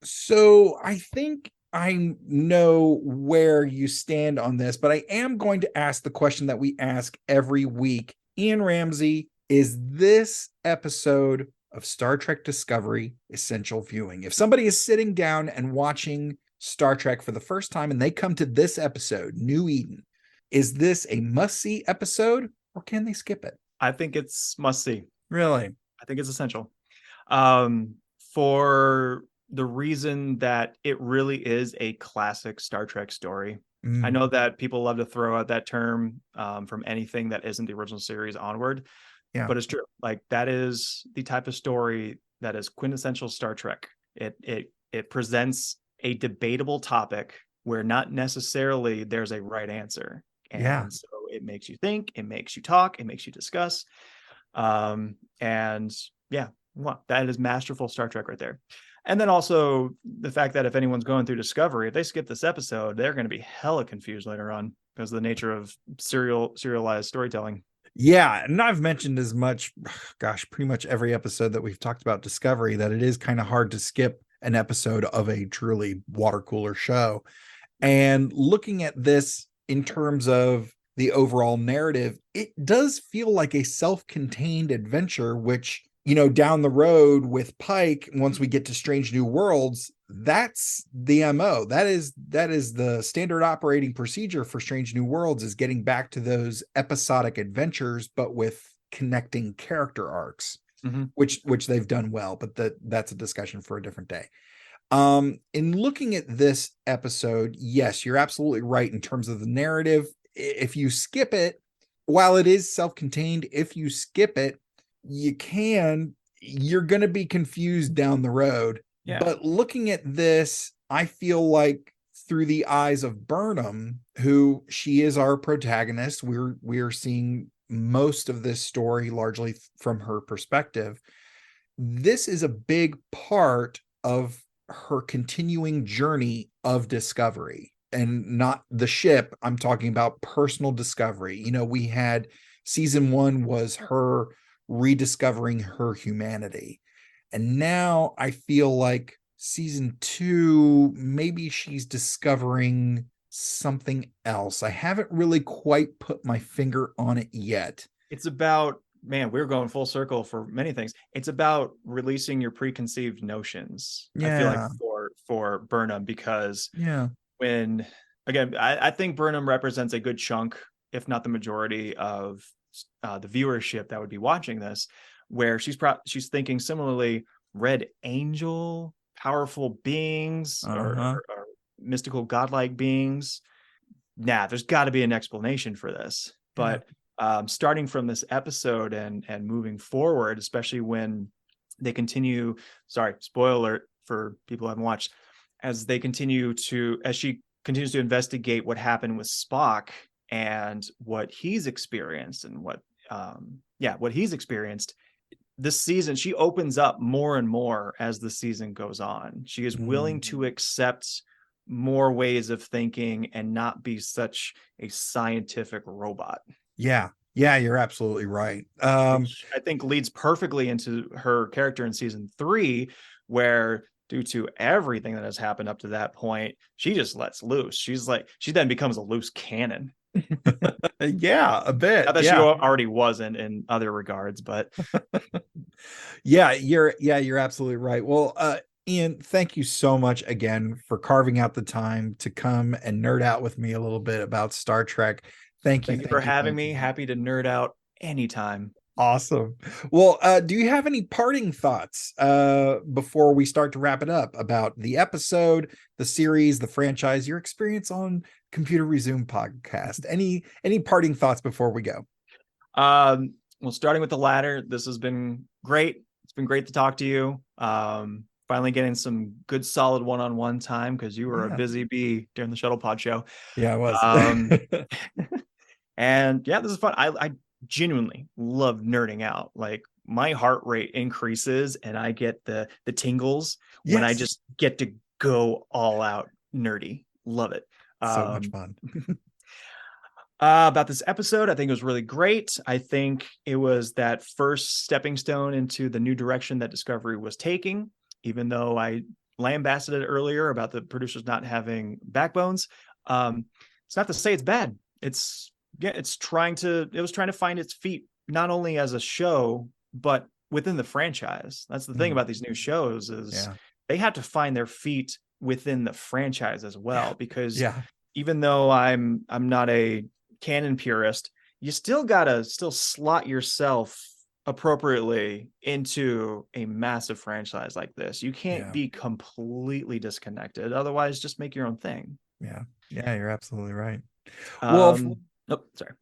B: So I think I know where you stand on this, but I am going to ask the question that we ask every week. Ian Ramsey, is this episode of Star Trek Discovery essential viewing? If somebody is sitting down and watching Star Trek for the first time and they come to this episode, New Eden, is this a must-see episode or can they skip it?
G: I think it's must-see.
B: Really?
G: I think it's essential. For the reason that it really is a classic Star Trek story. I know that people love to throw out that term from anything that isn't the original series onward, but it's true. Like, that is the type of story that is quintessential Star Trek. It presents a debatable topic where not necessarily there's a right answer. And so it makes you think, it makes you talk, it makes you discuss. And yeah, well, that is masterful Star Trek right there. And then also the fact that if anyone's going through Discovery, if they skip this episode, they're going to be hella confused later on because of the nature of serialized storytelling.
B: Yeah, and I've mentioned as much, gosh, pretty much every episode that we've talked about Discovery, that it is kind of hard to skip an episode of a truly water cooler show. And looking at this in terms of the overall narrative, it does feel like a self-contained adventure, which, you know, down the road with Pike, once we get to Strange New Worlds, that's the MO. That is the standard operating procedure for Strange New Worlds, is getting back to those episodic adventures, but with connecting character arcs, which they've done well, but that's a discussion for a different day. In looking at this episode, yes, you're absolutely right in terms of the narrative. If you skip it, while it is self-contained, if you skip it, you're going to be confused down the road. Yeah. But looking at this, I feel like through the eyes of Burnham, who she is our protagonist, we're seeing most of this story largely from her perspective. This is a big part of her continuing journey of discovery, and not the ship. I'm talking about personal discovery. You know, we had season 1 was her rediscovering her humanity. And now I feel like season 2, maybe she's discovering something else. I haven't really quite put my finger on it yet.
G: It's about, man, we're going full circle for many things. It's about releasing your preconceived notions. Yeah. I feel like for Burnham, because when, again, I think Burnham represents a good chunk, if not the majority of the viewership that would be watching this, where she's thinking similarly, Red Angel, powerful beings, or mystical godlike beings. There's got to be an explanation for this. But starting from this episode and moving forward, especially when they continue, spoiler alert for people who haven't watched, as she continues to investigate what happened with Spock and what he's experienced and what he's experienced this season, she opens up more and more as the season goes on. She is willing to accept more ways of thinking and not be such a scientific robot.
B: Yeah, you're absolutely right.
G: Which I think leads perfectly into her character in season 3, where due to everything that has happened up to that point, she just lets loose. She then becomes a loose cannon.
B: Yeah, a bit.
G: Not that she already wasn't in other regards, but
B: you're absolutely right. Well, Ian, thank you so much again for carving out the time to come and nerd out with me a little bit about Star Trek. Thank you
G: for having me. Happy to nerd out anytime.
B: Awesome. Well, do you have any parting thoughts before we start to wrap it up about the episode, the series, the franchise, your experience on Computer Resume podcast? Any parting thoughts before we go?
G: Well, starting with the latter, this has been great. It's been great to talk to you. Finally getting some good solid one-on-one time, because you were a busy bee during the Shuttle Pod show.
B: Yeah, I was.
G: And yeah, this is fun. I genuinely love nerding out. Like, my heart rate increases and I get the tingles when I just get to go all out nerdy. Love it.
B: So much fun.
G: About this episode, I think it was really great. I think it was that first stepping stone into the new direction that Discovery was taking, even though I lambasted it earlier about the producers not having backbones. It's not to say it's bad. It was trying to find its feet, not only as a show, but within the franchise. That's the thing about these new shows, is they have to find their feet within the franchise as well, because even though I'm not a canon purist, you still gotta slot yourself appropriately into a massive franchise like this. You can't be completely disconnected. Otherwise, just make your own thing.
B: Yeah, you're absolutely right.
G: Sorry.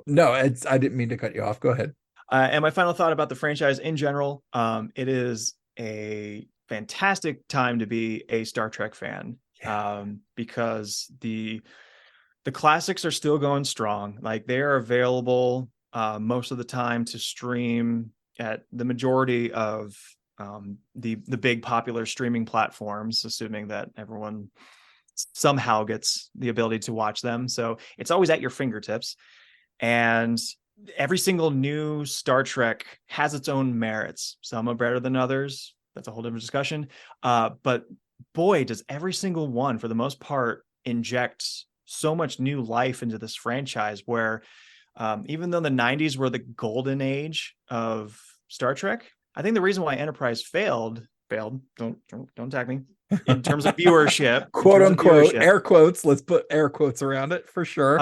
B: No, I didn't mean to cut you off. Go ahead.
G: And my final thought about the franchise in general, it is a fantastic time to be a Star Trek fan, because the The classics are still going strong. Like they are available most of the time to stream at the majority of the big popular streaming platforms, assuming that everyone somehow gets the ability to watch them. So it's always at your fingertips. And every single new Star Trek has its own merits. Some are better than others. That's a whole different discussion. But boy, does every single one, for the most part, inject so much new life into this franchise where even though the 90s were the golden age of Star Trek, I think the reason why Enterprise failed, don't attack me, in terms of viewership,
B: quote unquote, air quotes, let's put air quotes around it for sure.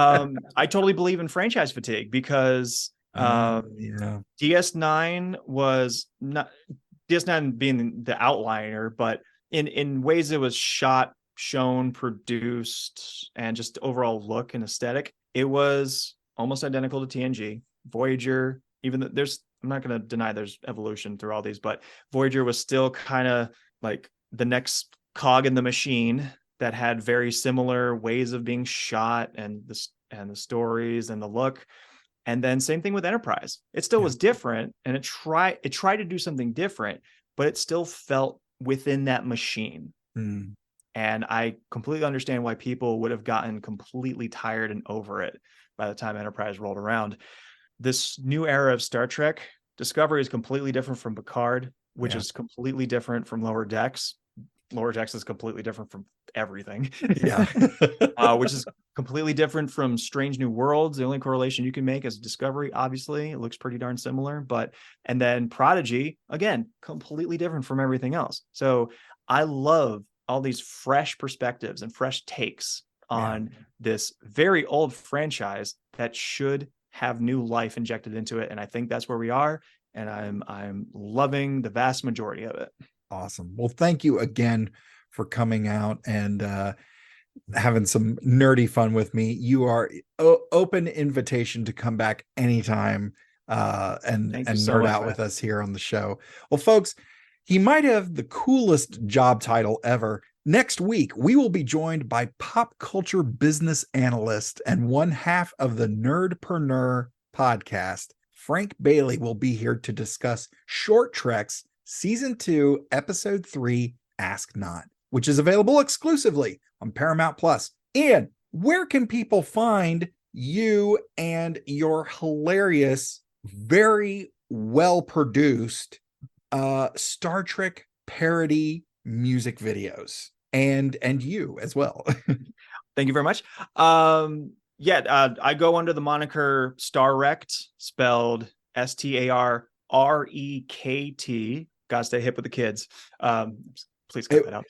G: I totally believe in franchise fatigue because DS9 was not, DS9 being the outliner, but in ways it was shot, shown, produced, and just overall look and aesthetic, it was almost identical to TNG. Voyager, even though I'm not going to deny there's evolution through all these, but Voyager was still kind of like the next cog in the machine that had very similar ways of being shot and the stories and the look. And then same thing with Enterprise. It still was different, and it tried to do something different, but it still felt within that machine. And I completely understand why people would have gotten completely tired and over it by the time Enterprise rolled around. This new era of Star Trek, Discovery is completely different from Picard, which is completely different from Lower Decks. Lower Decks is completely different from everything. Which is completely different from Strange New Worlds. The only correlation you can make is Discovery, obviously. It looks pretty darn similar. And then Prodigy, again, completely different from everything else. So I love all these fresh perspectives and fresh takes on this very old franchise that should have new life injected into it. And I think that's where we are. And I'm loving the vast majority of it.
B: Awesome. Well, thank you again for coming out and having some nerdy fun with me. You are open invitation to come back anytime and nerd out with us here on the show. Well, folks, he might have the coolest job title ever. Next week, we will be joined by pop culture business analyst and one half of the Nerdpreneur podcast. Frank Bailey will be here to discuss Short Treks Season 2, Episode 3, Ask Not, which is available exclusively on Paramount Plus. And where can people find you and your hilarious, very well-produced Star Trek parody music videos? And you as well.
G: Thank you very much. I go under the moniker Star Rekt, spelled StarRekt. Gotta stay hip with the kids. Please cut that out.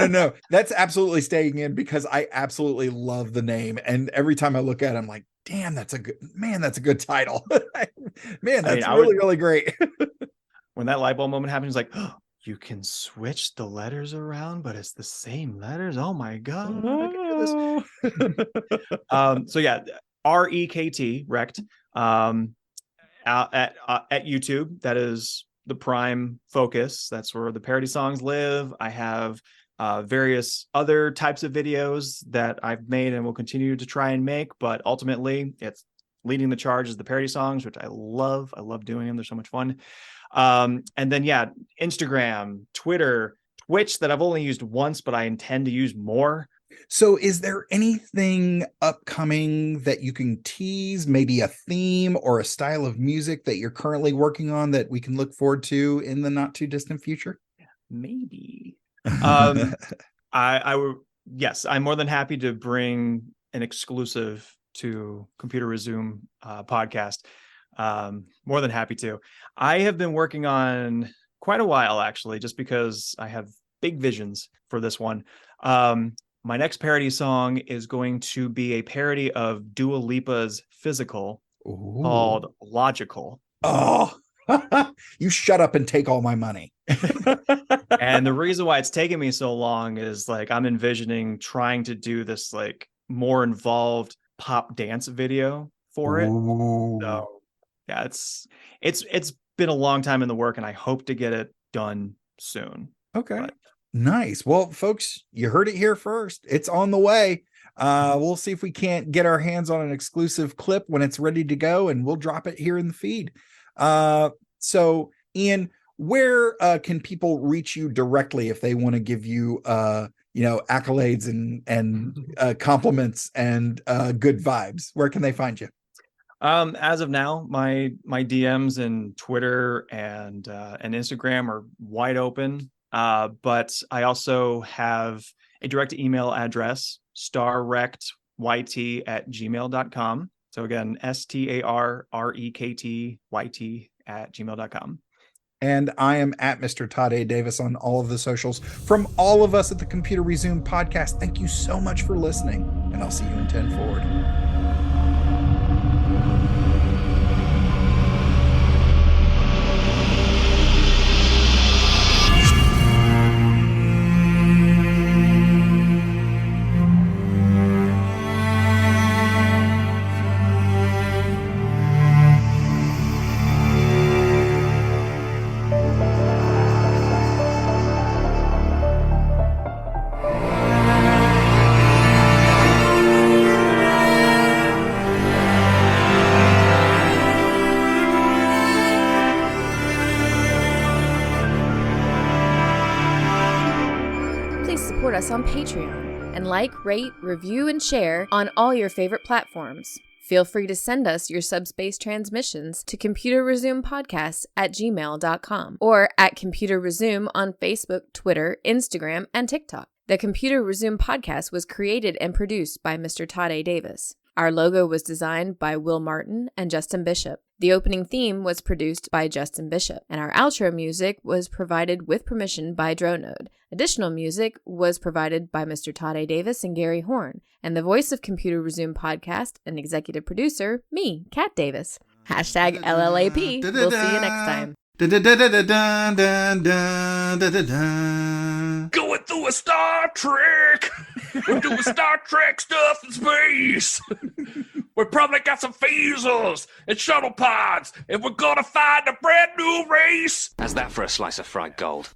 B: No. That's absolutely staying in because I absolutely love the name. And every time I look at it, I'm like, damn, that's a good title. Man, that's really great.
G: When that light bulb moment happens, like, oh, you can switch the letters around, but it's the same letters. Oh my God. I can do this. Rekt, Rekt, at YouTube. That is the prime focus. That's where the parody songs live. I have various other types of videos that I've made and will continue to try and make, but ultimately it's leading the charge is the parody songs, which I love. I love doing them. They're so much fun. And then, Instagram, Twitter, Twitch that I've only used once, but I intend to use more.
B: So is there anything upcoming that you can tease, maybe a theme or a style of music that you're currently working on that we can look forward to in the not too distant future?
G: Maybe. Yes, I'm more than happy to bring an exclusive to Computer Resume podcast. More than happy to. I have been working on quite a while, actually, just because I have big visions for this one. My next parody song is going to be a parody of Dua Lipa's Physical called Logical.
B: Oh, you shut up and take all my money.
G: And the reason why it's taken me so long is I'm envisioning trying to do this more involved pop dance video for it. So yeah, it's been a long time in the work and I hope to get it done soon.
B: Okay. Nice. Well, folks, you heard it here first. It's on the way. We'll see if we can't get our hands on an exclusive clip when it's ready to go, and we'll drop it here in the feed. So Ian, where can people reach you directly if they want to give you accolades and compliments and good vibes? Where can they find you?
G: As of now, my DMs and Twitter and Instagram are wide open. But I also have a direct email address, starrektyt@gmail.com. So again, starrektyt@gmail.com.
B: And I am at Mr. Todd A. Davis on all of the socials. From all of us at the Computer Resume podcast, thank you so much for listening, and I'll see you in 10 forward.
P: Support us on Patreon and like, rate, review, and share on all your favorite platforms. Feel free to send us your subspace transmissions to computerresumepodcast@gmail.com or at Computer Resume on Facebook, Twitter, Instagram, and TikTok. The Computer Resume podcast was created and produced by Mr. Todd A. Davis. Our logo was designed by Will Martin and Justin Bishop. The opening theme was produced by Justin Bishop, and our outro music was provided with permission by Dronode. Additional music was provided by Mr. Todd A. Davis and Gary Horn, and the voice of Computer Resume podcast and executive producer, me, Kat Davis. #LLAP. We'll see you next time.
D: Going through a Star Trek. We're doing Star Trek stuff in space. We probably got some phasers and shuttle pods, and we're gonna find a brand new race.
L: How's that for a slice of fried gold?